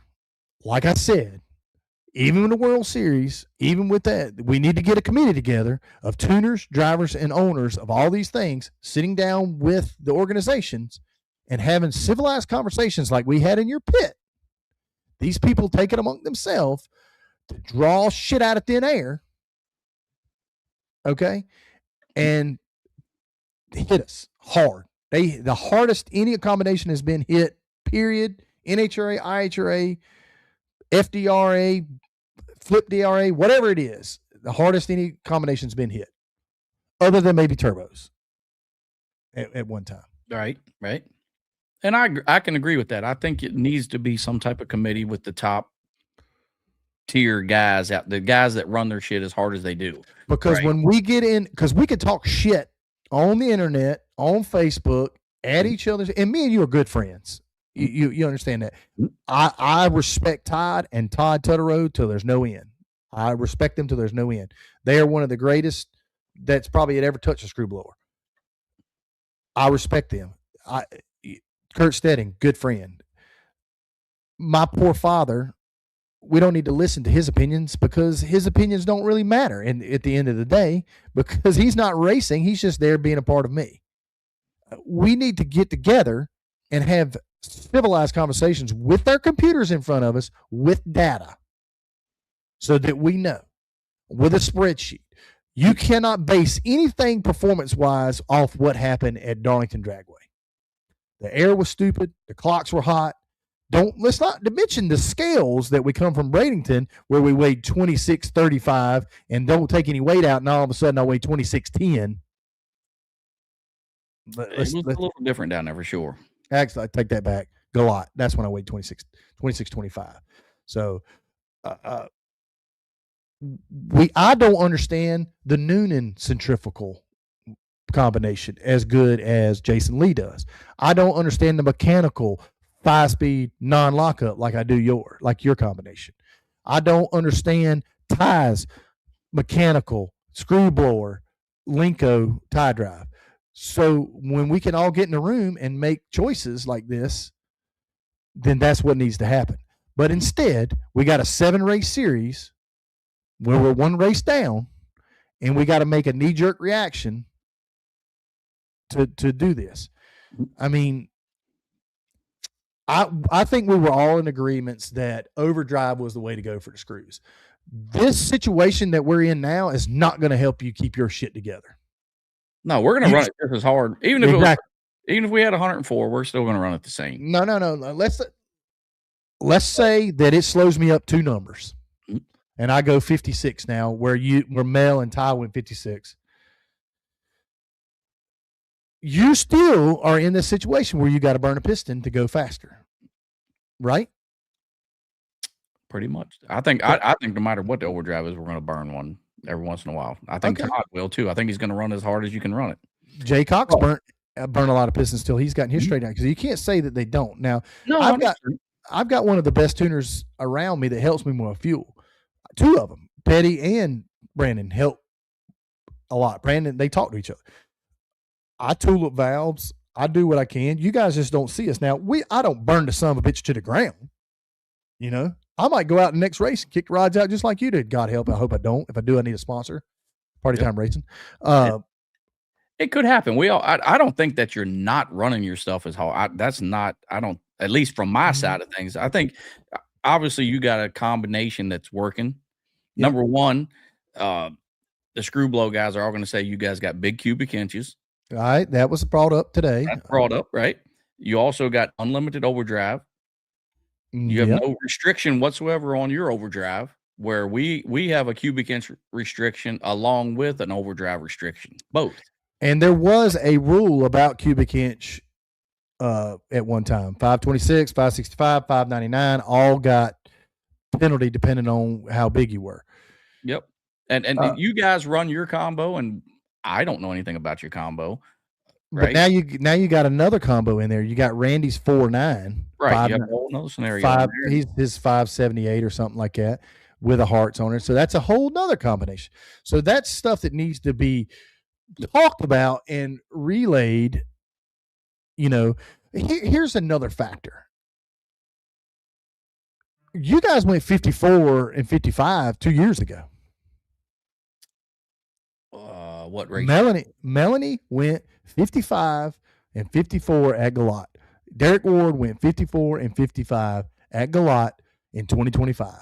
like I said, even in the World Series, even with that, we need to get a committee together of tuners, drivers, and owners of all these things, sitting down with the organizations and having civilized conversations like we had in your pit. These people take it among themselves to draw shit out of thin air, okay, and hit us hard. The hardest any accommodation has been hit, period. NHRA, IHRA, FDRA, flip DRA, whatever it is, the hardest any combination's been hit, other than maybe turbos at one time. Right. And I can agree with that. I think it needs to be some type of committee with the top tier guys out, the guys that run their shit as hard as they do. Because when we get in, because we could talk shit on the internet, on Facebook, at each other's, and me and you are good friends. You understand that. I respect Todd and Todd Tutterow till there's no end. I respect them till there's no end. They are one of the greatest that's probably had ever touched a screw blower. I respect them. Kurt Stedding, good friend. My poor father, we don't need to listen to his opinions because his opinions don't really matter at the end of the day because he's not racing. He's just there being a part of me. We need to get together and have civilized conversations with our computers in front of us with data so that we know with a spreadsheet. You cannot base anything performance-wise off what happened at Darlington Dragway. The air was stupid. The clocks were hot. Let's not mention the scales that we come from Bradenton where we weighed 26.35 and don't take any weight out, and all of a sudden I weigh 26.10. It was a little different down there for sure. Actually, I take that back. A lot. That's when I weighed 26.25. So I don't understand the Noonan centrifugal combination as good as Jason Lee does. I don't understand the mechanical 5-speed non-lockup like I do your combination. I don't understand Ty's mechanical screw blower Linko tie drive. So when we can all get in a room and make choices like this, then that's what needs to happen. But instead, we got a 7-race series where we're 1 race down, and we got to make a knee-jerk reaction to do this. I mean, I think we were all in agreements that overdrive was the way to go for the screws. This situation that we're in now is not going to help you keep your shit together. No, we're going to run it just as hard. Even if we had 104, we're still going to run it the same. No. Let's say that it slows me up 2 numbers, and I go 56 now, where Mel and Ty went 56. You still are in this situation where you got to burn a piston to go faster, right? Pretty much. I think no matter what the overdrive is, we're going to burn one every once in a while. I think Todd will too. I think he's going to run as hard as you can run it. Jay Cox burnt a lot of pistons till he's gotten his straight out, because you can't say that they don't. Now, No, I've got one of the best tuners around me that helps me with fuel. Two of them, Petty and Brandon, help a lot. Brandon, they talk to each other. I tool up valves. I do what I can. You guys just don't see us. Now, I don't burn the son of a bitch to the ground. You know, I might go out in the next race and kick the rods out just like you did. God help. I hope I don't. If I do, I need a sponsor. Party Time Racing. It could happen. I don't think that you're not running your stuff as hard. I don't, at least from my side of things. I think obviously you got a combination that's working. Yep. Number one, the screw blow guys are all going to say you guys got big cubic inches. All right. That was brought up today. That's brought up, right? You also got unlimited overdrive. You have no restriction whatsoever on your overdrive, where we have a cubic inch restriction along with an overdrive restriction, both. And there was a rule about cubic inch at one time. 526, 565, 599 all got penalty depending on how big you were. Yep. And you guys run your combo, and I don't know anything about your combo. Right. But now you got another combo in there. You got Randy's 4.9. Right. You have a whole nother scenario. He's his 578 or something like that with a hearts on it. So that's a whole nother combination. So that's stuff that needs to be talked about and relayed. You know, here's another factor. You guys went 54 and 55 2 years ago. What race? Melanie went 55 and 54 at Galot. Derek Ward went 54 and 55 at Galot in 2025.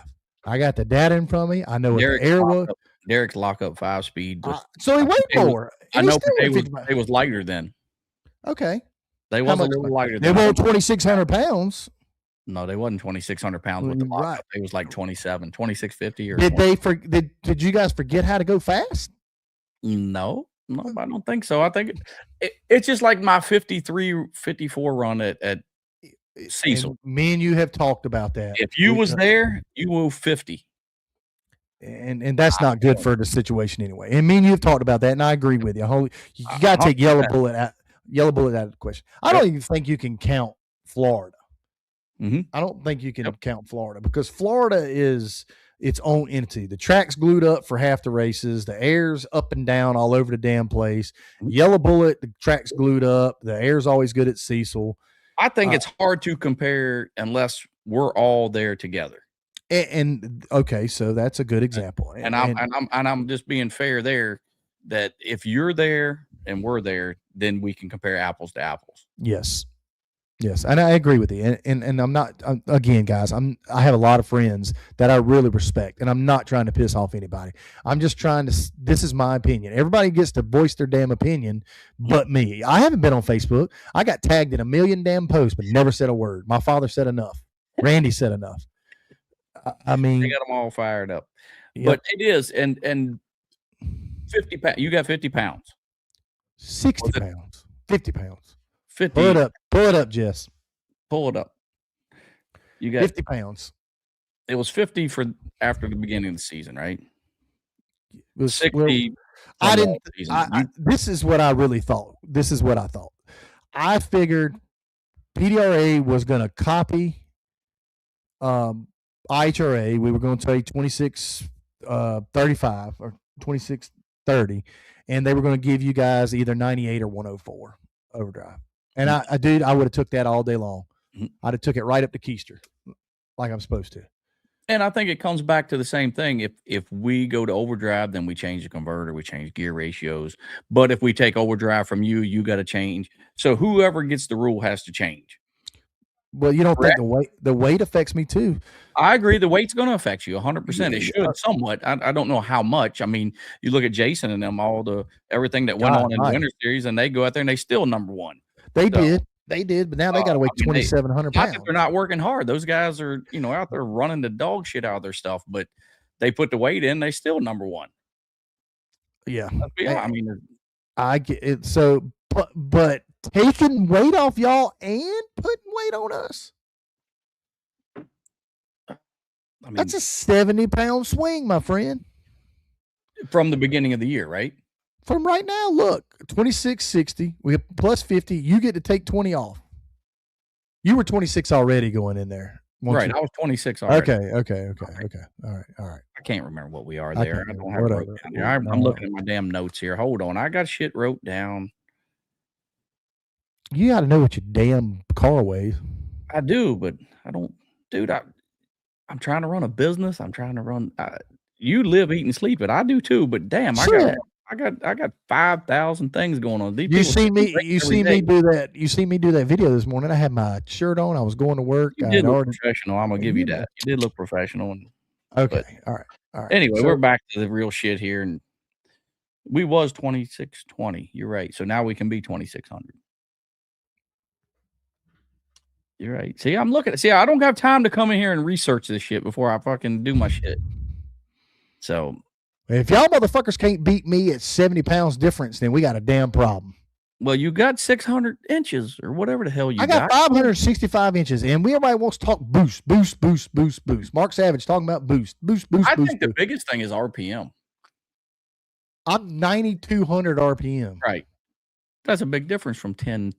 I got the data in front of me. I know what the air was. Derek's lockup 5-speed. So he weighed more. I know it was lighter then. Okay. They wasn't a little lighter. They were 2,600 pounds. No, they wasn't 2,600 pounds with the lockup. Right. It was like 2,650 or. Did you guys forget how to go fast? No, I don't think so. I think it's just like my 53, 54 run at Cecil. And me and you have talked about that. If you was there, you move 50. And that's not good for the situation anyway. And me and you have talked about that, and I agree with you. You got to take yellow bullet out of the question. I don't even think you can count Florida. I don't think you can count Florida, because Florida is its own entity. The track's glued up for half the races. The air's up and down all over the damn place. Yellow bullet, the track's glued up. The air's always good at Cecil. I think it's hard to compare unless we're all there together. And okay, so that's a good example. And I'm just being fair there, that if you're there and we're there, then we can compare apples to apples. Yes, and I agree with you. And again, guys, I have a lot of friends that I really respect, and I'm not trying to piss off anybody. I'm just trying to. This is my opinion. Everybody gets to voice their damn opinion, but me. I haven't been on Facebook. I got tagged in a million damn posts, but never said a word. My father said enough. Randy said enough. I mean, they got them all fired up. Yep. But it is, and 50 pounds. You got 50 pounds. 60 pounds. 50 pounds. 50. Pull it up, Jess. Pull it up. You got 50 pounds. It was 50 for after the beginning of the season, right? It was 60. This is what I really thought. This is what I thought. I figured PDRA was going to copy IHRA. We were going to take 2635 or 2630, and they were going to give you guys either 98 or 104 overdrive. And I would have took that all day long. I'd have took it right up to Keister, like I'm supposed to. And I think it comes back to the same thing. If we go to overdrive, then we change the converter, we change gear ratios. But if we take overdrive from you, you got to change. So whoever gets the rule has to change. Well, you don't think the weight affects me too? I agree. The weight's going to affect you 100%. It should somewhat. I don't know how much. I mean, you look at Jason and them, everything that went on in the Winter Series, and they go out there and they still number one. They did, but now they got to weigh 2,700 pounds. Not that they're not working hard. Those guys are, out there running the dog shit out of their stuff, but they put the weight in. They still number one. Yeah, I mean, I get it. So, but taking weight off y'all and putting weight on us. I mean, that's a 70-pound swing, my friend. From the beginning of the year, right? From right now, look, 2660. We have plus 50. You get to take 20 off. You were 26 already going in there. Right. I was 26 already. Okay. All right. I can't remember what we are there. I don't have it whatever. wrote down here. I'm looking at my damn notes here. Hold on. I got shit wrote down. You got to know what your damn car weighs. I do, but I don't, dude. I'm trying to run a business. I'm trying to run. You live, eat, and sleep it. I do too. But damn, I got 5,000 things going on. These you see me do that. You see me do that video this morning. I had my shirt on. I was going to work. You did look professional. I'm gonna give you that. You did look professional. Okay. All right. Anyway, we're back to the real shit here, and we was 2620. You're right. So now we can be 2600. You're right. See, I'm looking. See, I don't have time to come in here and research this shit before I fucking do my shit. So, if y'all motherfuckers can't beat me at 70 pounds difference, then we got a damn problem. Well, you got 600 inches or whatever the hell you got. I got 565 inches, and everybody wants to talk boost. Mark Savage talking about boost. I think the biggest thing is RPM. I'm 9,200 RPM. Right. That's a big difference from 10.3,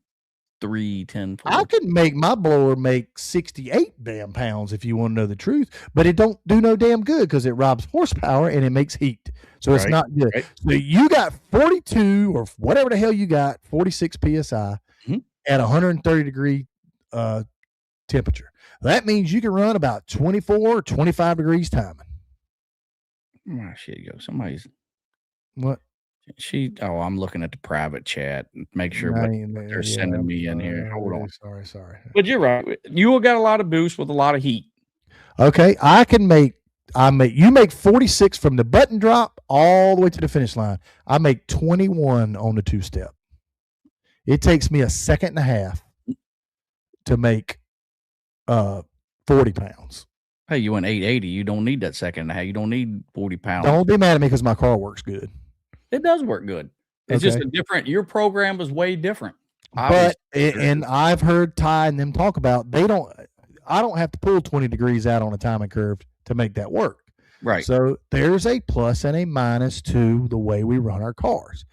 10.4. I could make my blower make 68 damn pounds if you want to know the truth, but it don't do no damn good because it robs horsepower and it makes heat. So it's not good. Right. So you got 42 or whatever the hell you got, 46 PSI at 130 degree temperature. That means you can run about 24 or 25 degrees timing. Oh, shit, go. Somebody's. What? I'm looking at the private chat and make sure what they're sending me in here. Hold on. Sorry. But you're right. You will get a lot of boost with a lot of heat. Okay. You make 46 from the button drop all the way to the finish line. I make 21 on the two-step. It takes me a second and a half to make 40 pounds. Hey, you went 880. You don't need that second and a half. You don't need 40 pounds. Don't be mad at me because my car works good. It does work good. It's just a different. Your program is way different. And I've heard Ty and them talk about I don't have to pull 20 degrees out on a timing curve to make that work. Right. So there's a plus and a minus to the way we run our cars.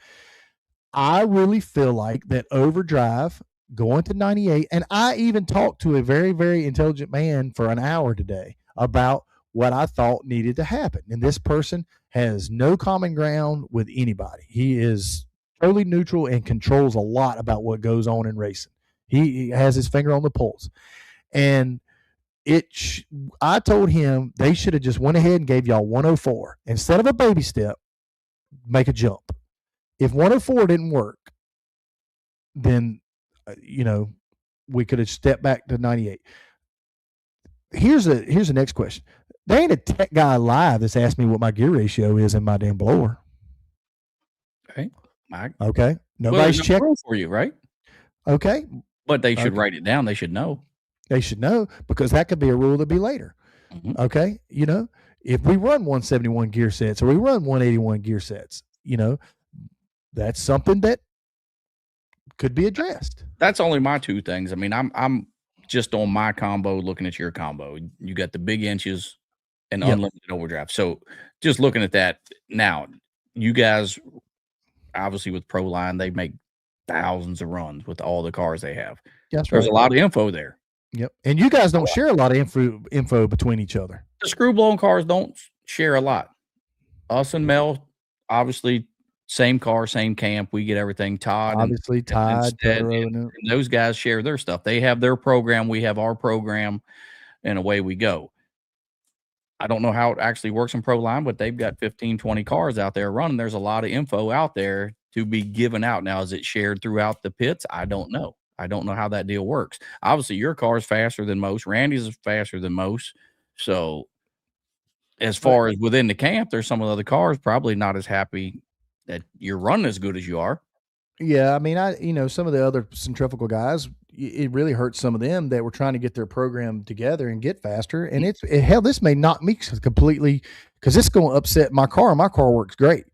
I really feel like that overdrive going to 98, and I even talked to a very, very intelligent man for an hour today about what I thought needed to happen. And this person has no common ground with anybody. He is totally neutral and controls a lot about what goes on in racing. He has his finger on the pulse. And I told him they should have just went ahead and gave y'all 104. Instead of a baby step, make a jump. If 104 didn't work, then, we could have stepped back to 98. Here's the next question. There ain't a tech guy alive that's asked me what my gear ratio is in my damn blower. Okay. Nobody's checking for you, right? Okay. But they should write it down. They should know. They should know because that could be a rule to be later. Mm-hmm. Okay. If we run 171 gear sets or we run 181 gear sets, that's something that could be addressed. That's only my two things. I mean, I'm just on my combo looking at your combo. You got the big inches and unlimited overdrive. So just looking at that now, you guys obviously with Proline, they make thousands of runs with all the cars they have. There's a lot of info there. Yep. And you guys don't share a lot of info between each other. The screw blown cars don't share a lot. Us and Mel, obviously, same car, same camp. We get everything. Todd, obviously, and those guys share their stuff. They have their program. We have our program, and away we go. I don't know how it actually works in Proline, but they've got 15, 20 cars out there running. There's a lot of info out there to be given out. Now, is it shared throughout the pits? I don't know. I don't know how that deal works. Obviously, your car is faster than most. Randy's is faster than most. So as far as within the camp, there's some of the other cars probably not as happy that you're running as good as you are. Yeah, I mean, some of the other centrifugal guys, it really hurts some of them that were trying to get their program together and get faster. And this may knock me completely because it's going to upset my car. My car works great,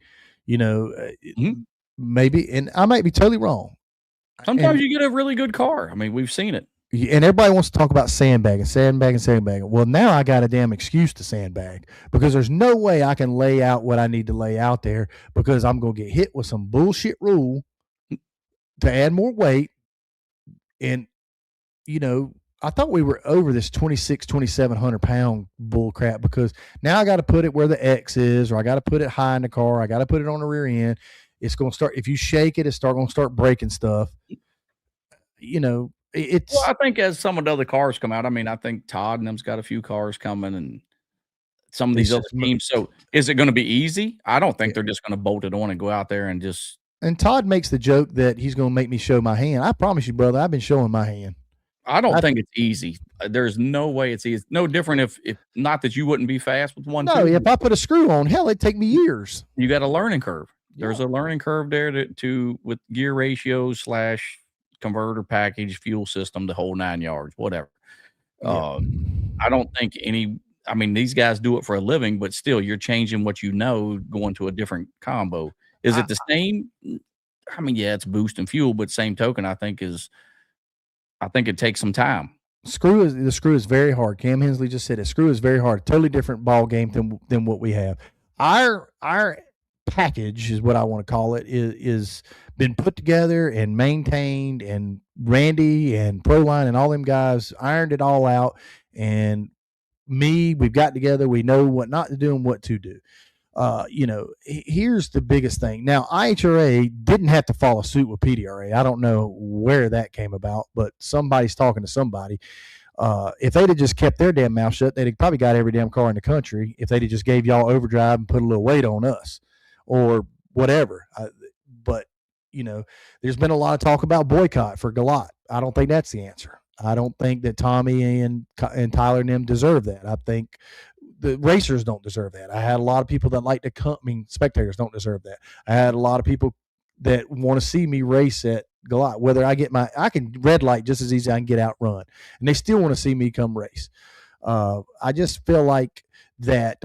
maybe, and I might be totally wrong. Sometimes you get a really good car. I mean, we've seen it. And everybody wants to talk about sandbagging. Well, now I got a damn excuse to sandbag because there's no way I can lay out what I need to lay out there because I'm going to get hit with some bullshit rule to add more weight. And, I thought we were over this 2,700 pound bull crap because now I got to put it where the X is, or I got to put it high in the car. I got to put it on the rear end. It's going to start, if you shake it, it's going to start breaking stuff. It's. Well, I think as some of the other cars come out, I think Todd and them's got a few cars coming and some of these other teams. So is it going to be easy? I don't think they're just going to bolt it on and go out there and just. And Todd makes the joke that he's going to make me show my hand. I promise you, brother, I've been showing my hand. I don't think it's easy. There's no way it's easy. No different if not that you wouldn't be fast with one. No, if I put a screw on, hell, it'd take me years. You got a learning curve. There's a learning curve there to with gear ratios / converter package, fuel system, the whole 9 yards, whatever. I don't think these guys do it for a living, but still you're changing what going to a different combo. Is it the same? It's boost and fuel, but same token, I think it takes some time. The screw is very hard. Cam Hensley just said it. Screw is very hard. Totally different ball game than what we have. Our package is what I want to call it is been put together and maintained, and Randy and Proline and all them guys ironed it all out. And we've got together. We know what not to do and what to do. Here's the biggest thing. Now, IHRA didn't have to follow suit with PDRA. I don't know where that came about, but somebody's talking to somebody. If they'd have just kept their damn mouth shut, they'd have probably got every damn car in the country if they'd have just gave y'all overdrive and put a little weight on us or whatever. But there's been a lot of talk about boycott for Galat. I don't think that's the answer. I don't think that Tommy and Tyler and them deserve that. I think the racers don't deserve that. I had a lot of people that like to come. Spectators don't deserve that. I had a lot of people that want to see me race at Galat. Whether I can red light just as easy as I can get out run, and they still want to see me come race. I just feel like that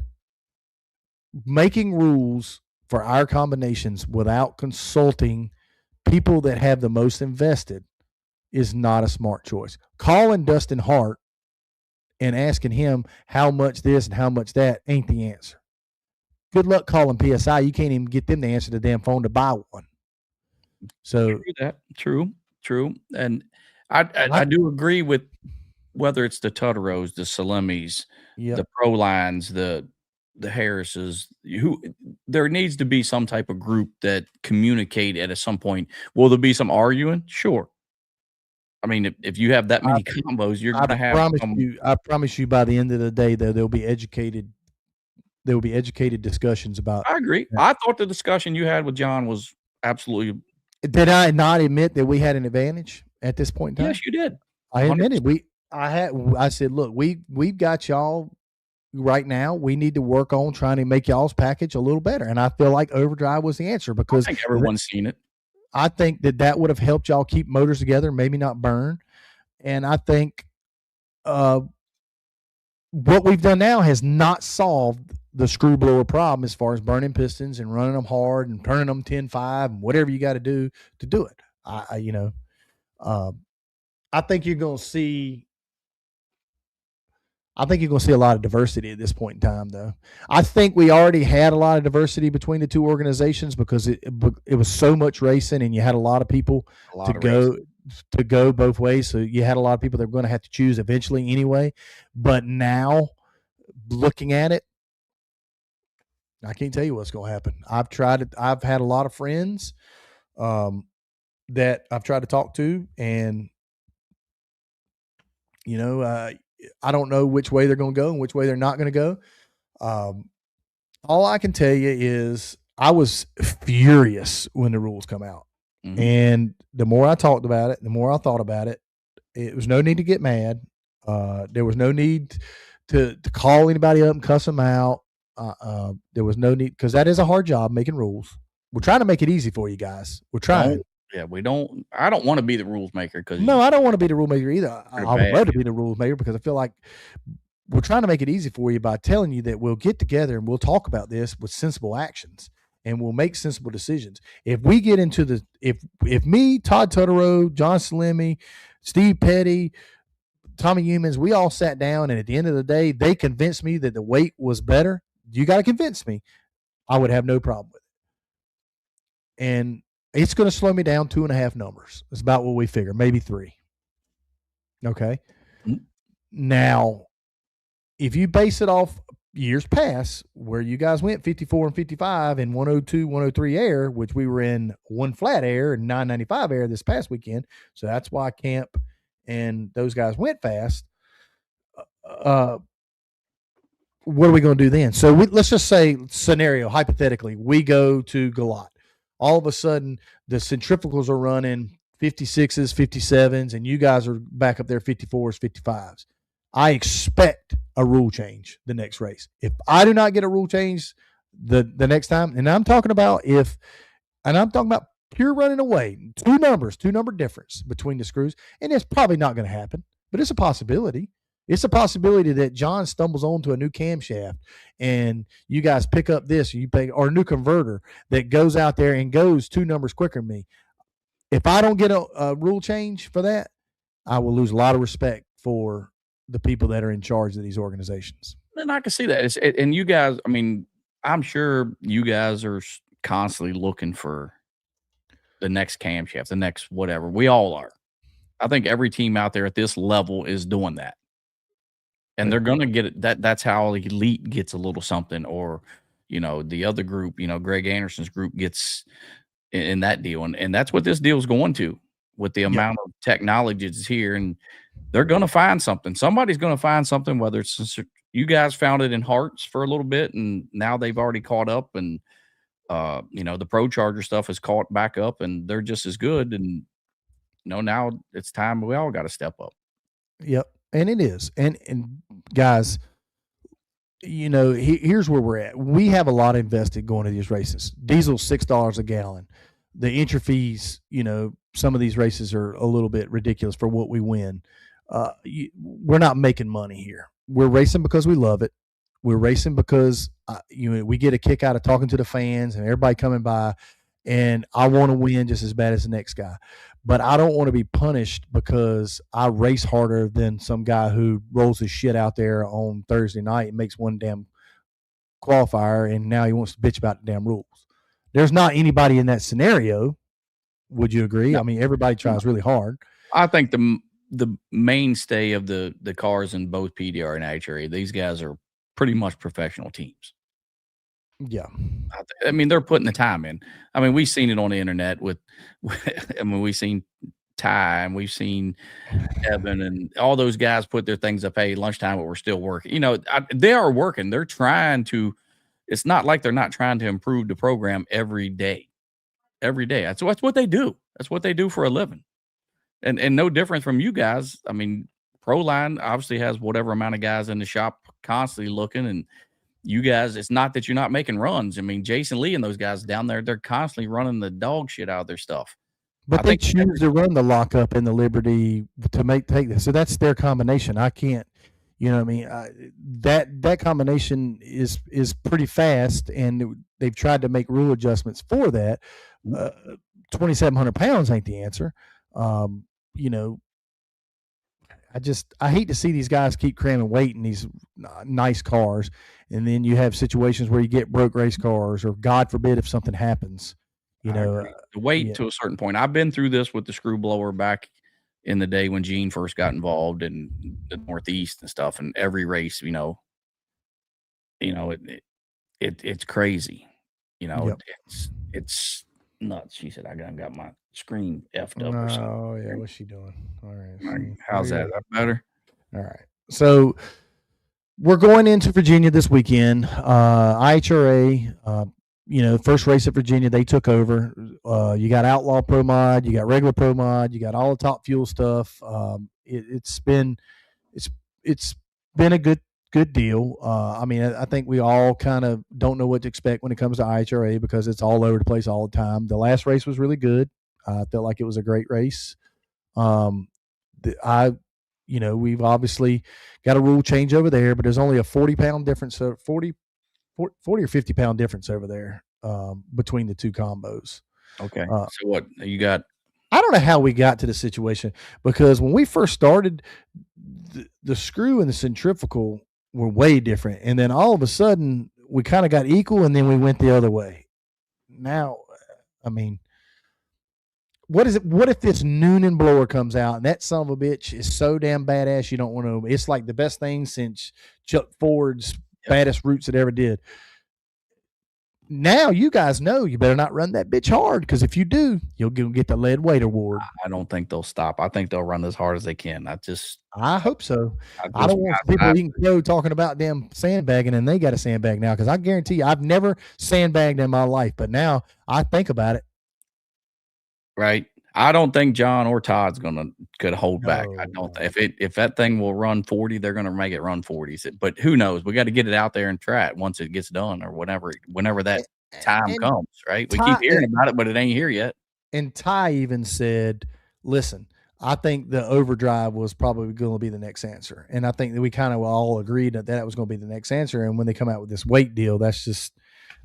making rules for our combinations without consulting people that have the most invested is not a smart choice. Calling Dustin Hart and asking him how much this and how much that ain't the answer. Good luck calling PSI. You can't even get them to answer the damn phone to buy one. So true. And I do agree with whether it's the Tuteros, the Salemis, the Prolines, the Harrises, there needs to be some type of group that communicate at some point. Will there be some arguing? Sure. If you have that many combos, you're going to have. I promise you, by the end of the day, though, there'll be educated discussions about. I agree. I thought the discussion you had with John was absolutely. Did I not admit that we had an advantage at this point in time? Yes, you did. I admitted I said, look, we've got y'all right now. We need to work on trying to make y'all's package a little better, and I feel like overdrive was the answer because I think everyone's seen it. I think that would have helped y'all keep motors together, maybe not burn. And I think what we've done now has not solved the screw blower problem as far as burning pistons and running them hard and turning them 10-5 and whatever you got to do it. I think you're going to see. I think you're going to see a lot of diversity at this point in time, though. I think we already had a lot of diversity between the two organizations because it was so much racing, and you had a lot of people to go both ways. So you had a lot of people that were going to have to choose eventually anyway. But now, looking at it, I can't tell you what's going to happen. I've tried it. I've had a lot of friends that I've tried to talk to, and I don't know which way they're going to go and which way they're not going to go. All I can tell you is I was furious when the rules come out. Mm-hmm. And the more I talked about it, the more I thought about it, it was no need to get mad. There was no need to call anybody up and cuss them out. There was no need, because that is a hard job making rules. We're trying to make it easy for you guys. We're trying. Yeah, I don't want to be the rules maker. No, I don't want to be the rule maker either. I would love to be the rules maker because I feel like we're trying to make it easy for you by telling you that we'll get together and we'll talk about this with sensible actions and we'll make sensible decisions. If we get into if me, Todd Tutterow, John Salemi, Steve Petty, Tommy Humans, we all sat down, and at the end of the day, they convinced me that the weight was better. You got to convince me. I would have no problem with it. And it's going to slow me down 2.5 numbers. It's about what we figure, maybe 3. Okay. Mm-hmm. Now, if you base it off years past where you guys went 54 and 55 and 102, 103 air, which we were in 1 flat air and 995 air this past weekend. So that's why Camp and those guys went fast. What are we going to do then? So let's just say, scenario, hypothetically, we go to Galat. All of a sudden, the centrifugals are running 56s, 57s, and you guys are back up there 54s, 55s. I expect a rule change the next race. If I do not get a rule change the next time, and I'm talking about pure running away, 2 number difference between the screws, and it's probably not going to happen, but it's a possibility. It's a possibility that John stumbles onto a new camshaft and you guys pick up this, or a new converter that goes out there and goes 2 numbers quicker than me. If I don't get a rule change for that, I will lose a lot of respect for the people that are in charge of these organizations. And I can see that. And you guys, I mean, I'm sure you guys are constantly looking for the next camshaft, the next whatever. We all are. I think every team out there at this level is doing that. And they're going to get it. That's how Elite gets a little something, or, the other group, Greg Anderson's group gets in that deal. And that's what this deal is going to, with the amount of technology that's here. And they're going to find something. Somebody's going to find something, whether it's you guys found it in Hearts for a little bit, and now they've already caught up, and, the Pro Charger stuff has caught back up, and they're just as good. And, now it's time we all got to step up. Yep. And it is. And guys, here's where we're at. We have a lot invested going to these races. Diesel's $6 a gallon. The entry fees, some of these races are a little bit ridiculous for what we win. We're not making money here. We're racing because we love it. We're racing because we get a kick out of talking to the fans and everybody coming by, and I want to win just as bad as the next guy. But I don't want to be punished because I race harder than some guy who rolls his shit out there on Thursday night and makes one damn qualifier, and now he wants to bitch about the damn rules. There's not anybody in that scenario. Would you agree? No. I mean, everybody tries really hard. I think the mainstay of the cars in both PDR and IHRA, these guys are pretty much professional teams. Yeah. I mean, they're putting the time in. I mean, we've seen it on the internet we've seen Ty, and we've seen Evan, and all those guys put their things up, hey, lunchtime, but we're still working. They are working. They're trying to, it's not like they're not trying to improve the program every day. Every day. That's what they do. That's what they do for a living. And no different from you guys. I mean, Proline obviously has whatever amount of guys in the shop constantly looking, and you guys, it's not that you're not making runs. I mean, Jason Lee and those guys down there, they're constantly running the dog shit out of their stuff. But they choose to run the lockup and the Liberty to take this. So that's their combination. I can't, that combination is pretty fast, and they've tried to make rule adjustments for that. 2,700 pounds ain't the answer. I hate to see these guys keep cramming weight in these nice cars, and then you have situations where you get broke race cars, or God forbid if something happens. The weight to a certain point. I've been through this with the screw blower back in the day when Gene first got involved in the Northeast and stuff, and every race, it's crazy. It's nuts. She said, I got my screen effed up or something. Oh, yeah. What's she doing? All right. How's that? Is that better? All right. So we're going into Virginia this weekend. IHRA, first race at Virginia, they took over. You got Outlaw Pro Mod, you got regular Pro Mod, you got all the Top Fuel stuff. It's been a good deal. I think we all kind of don't know what to expect when it comes to IHRA because it's all over the place all the time. The last race was really good. I felt like it was a great race. We've obviously got a rule change over there, but there's only a 40-pound difference, so 40 or 50-pound difference over there between the two combos. Okay. So what you got? I don't know how we got to the situation, because when we first started, the screw and the centrifugal were way different, and then all of a sudden we kind of got equal, and then we went the other way. Now, I mean, what is it? What if this Noonan blower comes out and that son of a bitch is so damn badass you don't want to? It's like the best thing since Chuck Ford's baddest roots that ever did. Now you guys know you better not run that bitch hard, because if you do, you'll get the lead weight award. I don't think they'll stop. I think they'll run as hard as they can. I hope so. I don't want people eating crow talking about damn sandbagging, and they got a sandbag now, because I guarantee you, I've never sandbagged in my life, but now I think about it. Right. I don't think John or Todd's could hold back. I don't. If that thing will run 40, they're gonna make it run 40s. But who knows? We got to get it out there and try it once it gets done, or whenever that time comes. Right. We keep hearing about it, but it ain't here yet. And Ty even said, "Listen, I think the overdrive was probably going to be the next answer, and I think that we kind of all agreed that was going to be the next answer. And when they come out with this weight deal, that's just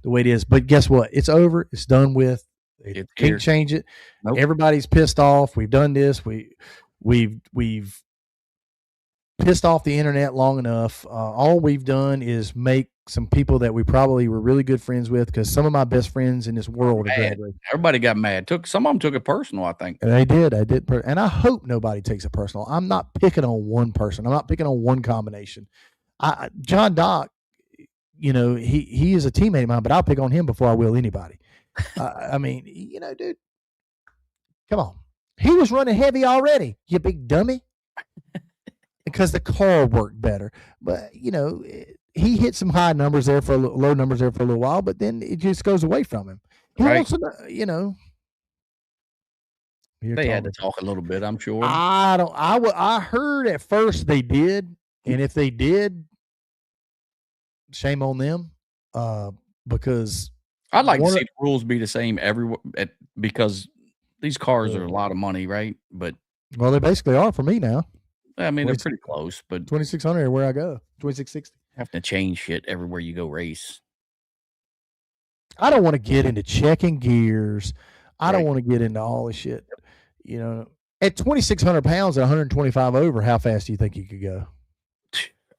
the way it is. But guess what? It's over. It's done with. They can't change it. Nope. Everybody's pissed off. We've done this. We've pissed off the internet long enough. All we've done is make some people that we probably were really good friends with, because some of my best friends in this world are graduated. Everybody got mad. Some of them took it personal, I think. And I did. And I hope nobody takes it personal. I'm not picking on one person. I'm not picking on one combination. John Dock, he is a teammate of mine, but I'll pick on him before I will anybody. I mean, dude, come on. He was running heavy already, you big dummy. Because the car worked better. But, he hit some high numbers there low numbers there for a little while, but then it just goes away from him. He wants to, They had to talk a little bit, I'm sure. I heard at first they did, and if they did, shame on them. Because I'd like to see the rules be the same everywhere, because these cars are a lot of money, right? But they basically are for me now. I mean, they're pretty close, but 2,600 where I go, 2,660. Have to change shit everywhere you go race. I don't want to get into checking gears. I don't want to get into all this shit. At 2,600 pounds at 125 over, how fast do you think you could go?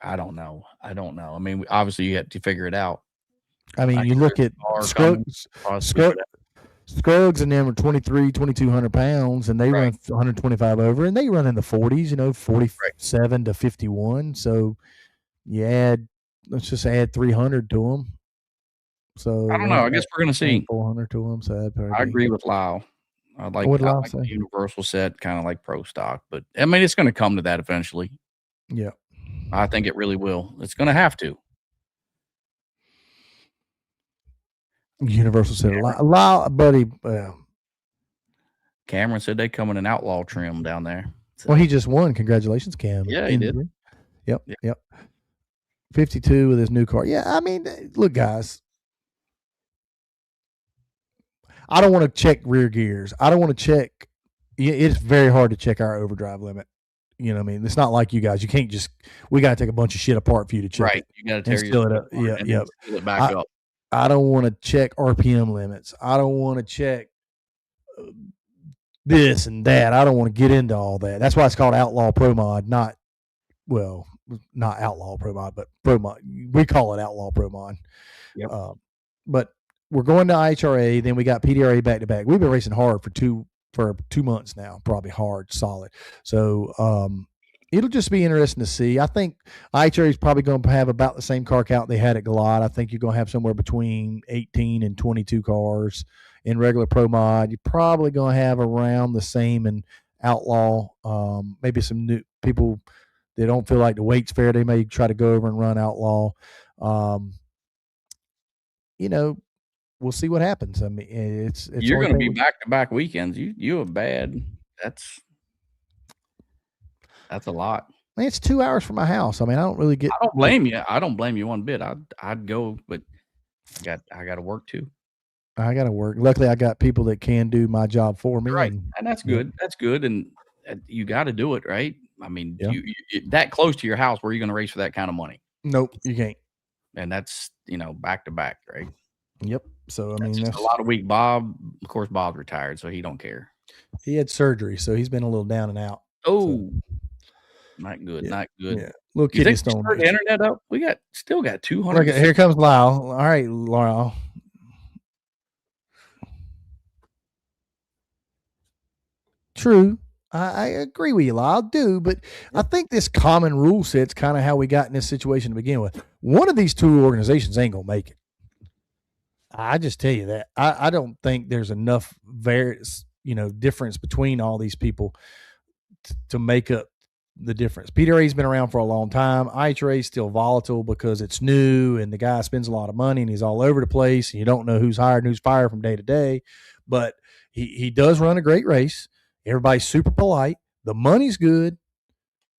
I don't know. I mean, obviously you have to figure it out. I mean, you look at Scruggs, and them are 2,200 pounds, and they run 125 over, and they run in the 40s, 47 to 51. So let's just add 300 to them. So I don't know. I guess we're going to see 400 to them. So I agree with Lyle. I like the universal set, kind of like pro stock, but I mean, it's going to come to that eventually. Yeah. I think it really will. It's going to have to. Universal said Lyle, buddy. Cameron said they come in an outlaw trim down there. So. Well, he just won. Congratulations, Cam. Yeah, he did. Yep. 52 with his new car. Yeah, I mean, look, guys. I don't want to check rear gears. I don't want to check. It's very hard to check our overdrive limit. You know what I mean? It's not like you guys. You can't just. We got to take a bunch of shit apart for you to check. Right. You got to tear it up. Yeah. Seal it back up. I don't want to check RPM limits. I don't want to check this and that. I don't want to get into all that. That's why it's called Outlaw Pro Mod, not Outlaw Pro Mod, but Pro Mod. We call it Outlaw Pro Mod. Yep. But we're going to IHRA. Then we got PDRA back to back. We've been racing hard for 2 months now, probably hard, solid. So it'll just be interesting to see. I think IHRA is probably going to have about the same car count they had at Galot. I think you're going to have somewhere between 18 and 22 cars in regular Pro Mod. You're probably going to have around the same in Outlaw. Maybe some new people that don't feel like the weight's fair, they may try to go over and run Outlaw. We'll see what happens. I mean, it's you're going to be back-to-back weekends. You are bad. That's a lot. I mean, it's 2 hours from my house. I mean, I don't really get. I don't blame you. I don't blame you one bit. I'd go, but I got to work too. I got to work. Luckily, I got people that can do my job for me. Right, and that's good. That's good, and you got to do it, right? I mean, you that close to your house, where are you going to race for that kind of money? Nope, you can't. And that's back to back, right? Yep. So I mean, that's a lot of week. Bob, of course, Bob's retired, so he don't care. He had surgery, so he's been a little down and out. Oh, So, not good, yeah, not good. yeah, little You kidney think we stone start the issue. internet up? We still got Look, 206. here comes Lyle. All right, Lyle. True. I agree with you, Lyle. I do, but I think this common rule set's kind of how we got in this situation to begin with. One of these two organizations ain't gonna make it. I just tell you that. I don't think there's enough difference between all these people to make up the difference. PDRA's been around for a long time. IHRA is still volatile because it's new and the guy spends a lot of money and he's all over the place and you don't know who's hired and who's fired from day to day. But he does run a great race. Everybody's super polite. The money's good.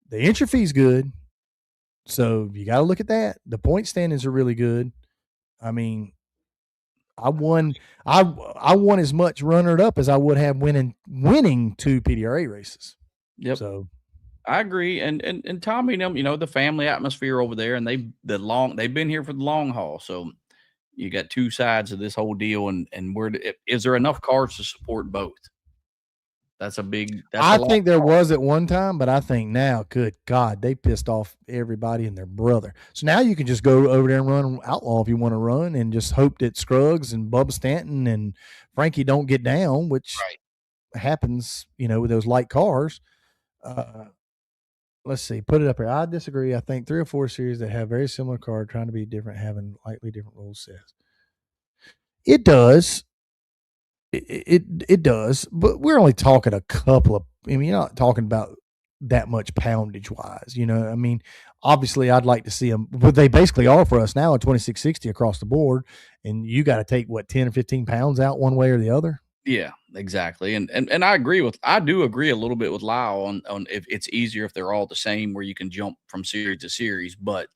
The entry fee's good. So you got to look at that. The point standings are really good. I mean, I won as much runner up as I would have winning 2 PDRA races. Yep. So I agree. And Tommy and them, you know, the family atmosphere over there, and they've been here for the long haul. So you got two sides of this whole deal, and is there enough cars to support both? I think there was at one time, but I think now, good God, they pissed off everybody and their brother. So now you can just go over there and run Outlaw if you want to run, and just hope that Scruggs and Bubba Stanton and Frankie don't get down, which happens, with those light cars. Let's see, put it up here. I disagree. I think 3 or 4 series that have very similar cars trying to be different, having slightly different rule sets. It does. It does, but we're only talking a couple of. I mean, you're not talking about that much poundage wise. I mean, obviously, I'd like to see them, but they basically are for us now at 2660 across the board, and you got to take 10 or 15 pounds out one way or the other. Yeah, exactly, and I do agree a little bit with Lyle on if it's easier if they're all the same, where you can jump from series to series, but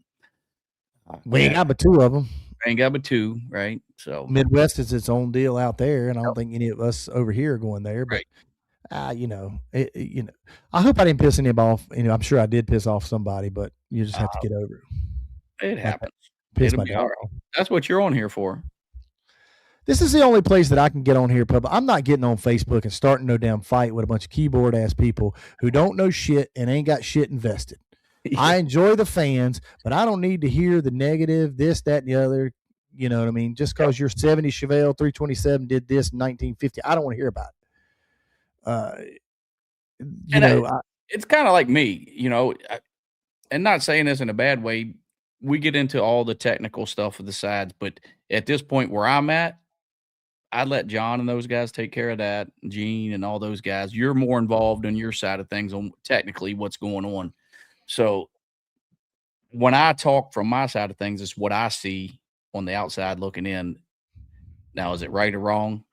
we ain't got but 2 of them. Ain't got but 2, right? So Midwest is its own deal out there, and I don't think any of us over here are going there. But right. I hope I didn't piss anybody off. I'm sure I did piss off somebody, but you just have to get over it. It happens. Piss my dog off. That's what you're on here for. This is the only place that I can get on here, Pub. I'm not getting on Facebook and starting no damn fight with a bunch of keyboard ass people who don't know shit and ain't got shit invested. Yeah. I enjoy the fans, but I don't need to hear the negative, this, that, and the other. You know what I mean? Just because your 70 Chevelle 327 did this in 1950, I don't want to hear about it. It's kind of like me, and not saying this in a bad way. We get into all the technical stuff of the sides, but at this point where I'm at, I'd let John and those guys take care of that. Gene and all those guys. You're more involved in your side of things on technically what's going on. So when I talk from my side of things, it's what I see on the outside looking in. Now, is it right or wrong?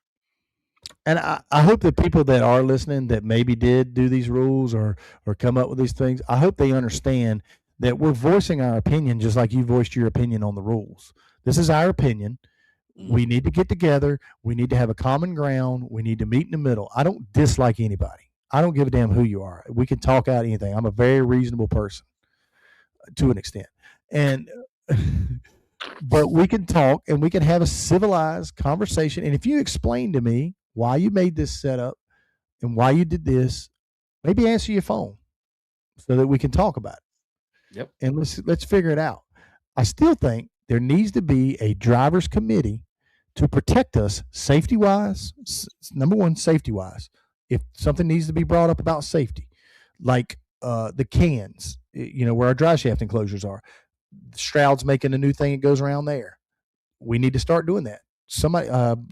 And I hope that people that are listening that maybe did do these rules or come up with these things, I hope they understand that we're voicing our opinion just like you voiced your opinion on the rules. This is our opinion. We need to get together. We need to have a common ground. We need to meet in the middle. I don't dislike anybody. I don't give a damn who you are. We can talk out anything. I'm a very reasonable person to an extent. And but we can talk and we can have a civilized conversation. And if you explain to me why you made this setup and why you did this, maybe answer your phone so that we can talk about it. Yep. And let's figure it out. I still think there needs to be a driver's committee to protect us safety wise. Number one, safety wise. If something needs to be brought up about safety, like the cans, where our dry shaft enclosures are, Stroud's making a new thing that goes around there. We need to start doing that. Somebody,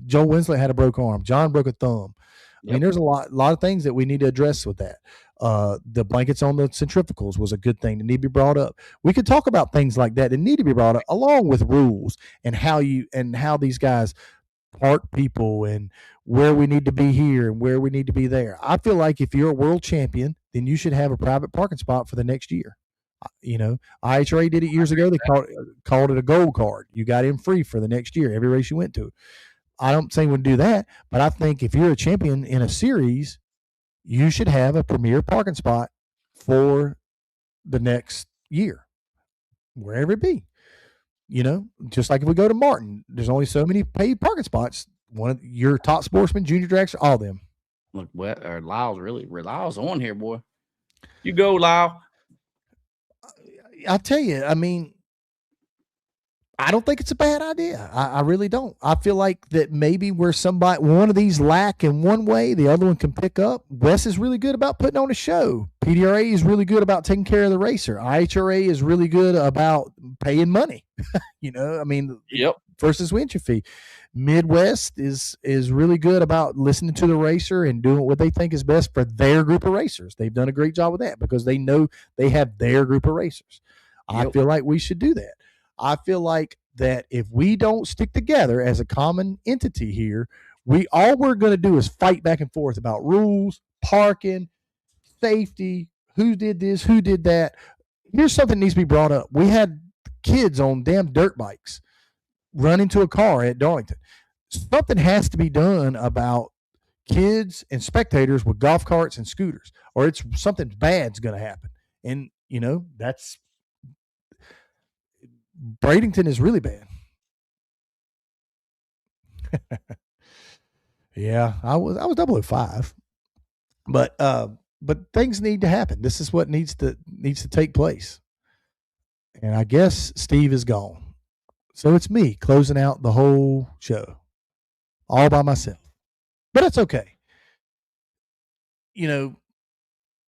Joe Winslet had a broke arm. John broke a thumb. Yep. I mean, there's a lot of things that we need to address with that. The blankets on the centrifugals was a good thing that need to be brought up. We could talk about things like that need to be brought up, along with rules and how these guys part people and where we need to be here and where we need to be there. I feel like if you're a world champion, then you should have a private parking spot for the next year. IHRA did it years ago. They called it a gold card. You got in free for the next year, every race you went to. I don't say we do that, but I think if you're a champion in a series, you should have a premier parking spot for the next year, wherever it be. Just like if we go to Martin, there's only so many paid parking spots. One of your top sportsmen, junior dragsters, all of them. Look, Lyle's on here, boy. You go, Lyle. I'll tell you, I mean, I don't think it's a bad idea. I really don't. I feel like that maybe where one of these lack in one way, the other one can pick up. Wes is really good about putting on a show. PDRA is really good about taking care of the racer. IHRA is really good about paying money. I mean, Yep. Versus entry fee. Midwest is really good about listening to the racer and doing what they think is best for their group of racers. They've done a great job with that because they know they have their group of racers. Yep. I feel like we should do that. I feel like that if we don't stick together as a common entity here, all we're going to do is fight back and forth about rules, parking, safety, who did this, who did that. Here's something that needs to be brought up. We had kids on damn dirt bikes run into a car at Darlington. Something has to be done about kids and spectators with golf carts and scooters, or it's something bad's going to happen. And, that's Bradenton is really bad. Yeah, I was 005. But things need to happen. This is what needs to take place. And I guess Steve is gone. So it's me closing out the whole show all by myself. But it's okay.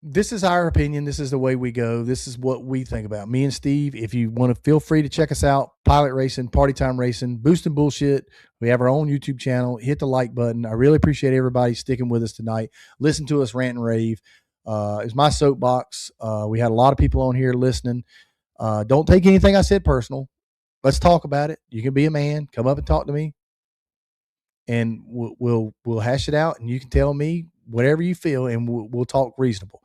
This is our opinion. This is the way we go. This is what we think about. Me and Steve, if you want to, feel free to check us out. Pilot Racing, Party Time Racing, Boosting Bullshit. We have our own YouTube channel. Hit the like button. I really appreciate everybody sticking with us tonight. Listen to us rant and rave. It's my soapbox. We had a lot of people on here listening. Don't take anything I said personal. Let's talk about it. You can be a man. Come up and talk to me. And we'll hash it out, and you can tell me whatever you feel, and we'll talk reasonable.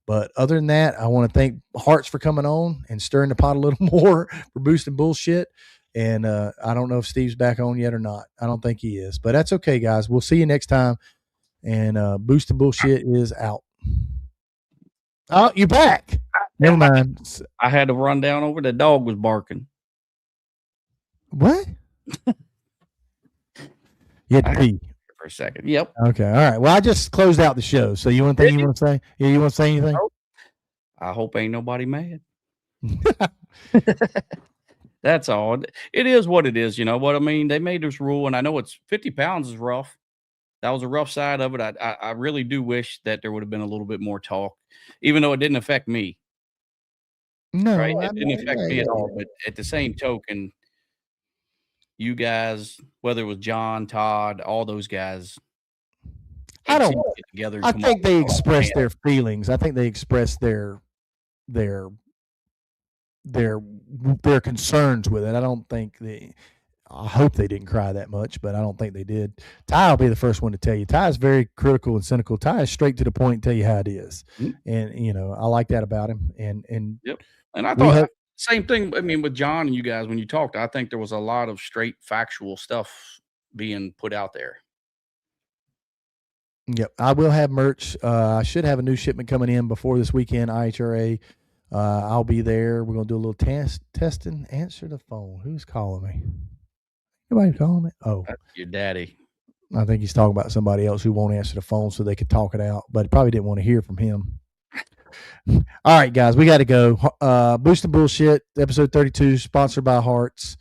But other than that, I want to thank Hearts for coming on and stirring the pot a little more for Boosting Bullshit. And I don't know if Steve's back on yet or not. I don't think he is. But that's okay, guys. We'll see you next time. And Boosting Bullshit is out. Oh, you're back. Never mind. I had to run down over. The dog was barking. What? You had to pee for a second. Yep. Okay. All right. Well, I just closed out the show. So you want to say? Yeah, you want to say anything? I hope ain't nobody mad. That's all. It is what it is. You know what I mean? They made this rule, and I know it's 50 pounds is rough. That was a rough side of it. I really do wish that there would have been a little bit more talk, even though it didn't affect me. No, right? It didn't affect me at all. But at the same token, you guys, whether it was John, Todd, all those guys, I think they expressed their feelings. I think they expressed their concerns with it. I hope they didn't cry that much, but I don't think they did. Ty will be the first one to tell you. Ty is very critical and cynical. Ty is straight to the point and tell you how it is. Mm-hmm. And, I like that about him. And yep. And I thought same thing. I mean, with John and you guys, when you talked, I think there was a lot of straight factual stuff being put out there. Yep. I will have merch. I should have a new shipment coming in before this weekend, IHRA. I'll be there. We're going to do a little testing. Answer the phone. Who's calling me? Anybody calling me? Oh. That's your daddy. I think he's talking about somebody else who won't answer the phone so they could talk it out, but probably didn't want to hear from him. All right, guys, we got to go. Boosting Bullshit, episode 32, sponsored by Hearts.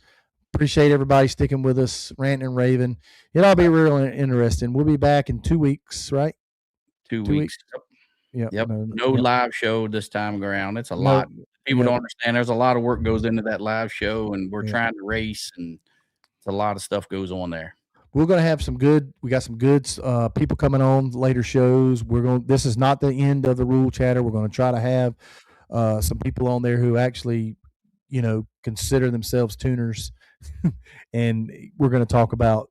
Appreciate everybody sticking with us, ranting and raving. It'll be real interesting. We'll be back in 2 weeks, right? 2 weeks. Yep. No live show this time around. It's a lot. People don't understand. There's a lot of work goes into that live show, and we're trying to race, and a lot of stuff goes on there. We're going to have we got some good people coming on later shows. This is not the end of the rule chatter. We're going to try to have some people on there who actually, consider themselves tuners. And we're going to talk about,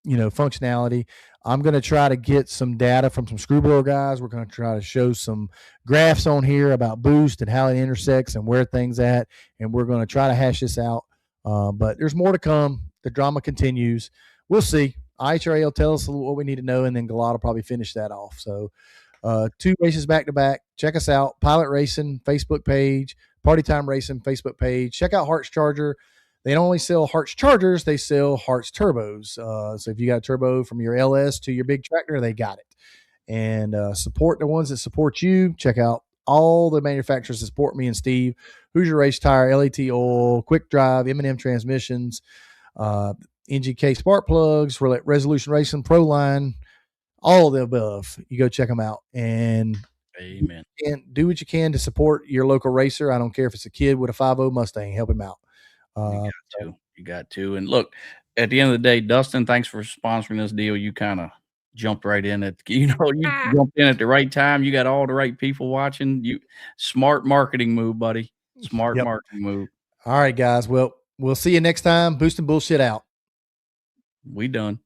functionality. I'm going to try to get some data from some screwblower guys. We're going to try to show some graphs on here about boost and how it intersects and where things at. And we're going to try to hash this out. But there's more to come. The drama continues. We'll see. IHRA will tell us what we need to know, and then Galata will probably finish that off. So 2 races back-to-back. Check us out. Pilot Racing, Facebook page. Party Time Racing, Facebook page. Check out Hearts Charger. they don't only sell Hartz chargers, they sell Hartz turbos. So if you got a turbo from your LS to your big tractor, they got it. And support the ones that support you. Check out all the manufacturers that support me and Steve. Hoosier Race Tire, LAT Oil, Quick Drive, M&M Transmissions, NGK Spark Plugs, Resolution Racing, Proline, all of the above. You go check them out. And amen. And do what you can to support your local racer. I don't care if it's a kid with a 5.0 Mustang. Help him out. You got to. And look, at the end of the day, Dustin, thanks for sponsoring this deal. You kind of jumped right in at, you jumped in at the right time. You got all the right people watching. Smart marketing move, buddy. Smart marketing move. All right, guys. Well, we'll see you next time. Boosting Bullshit out. We done.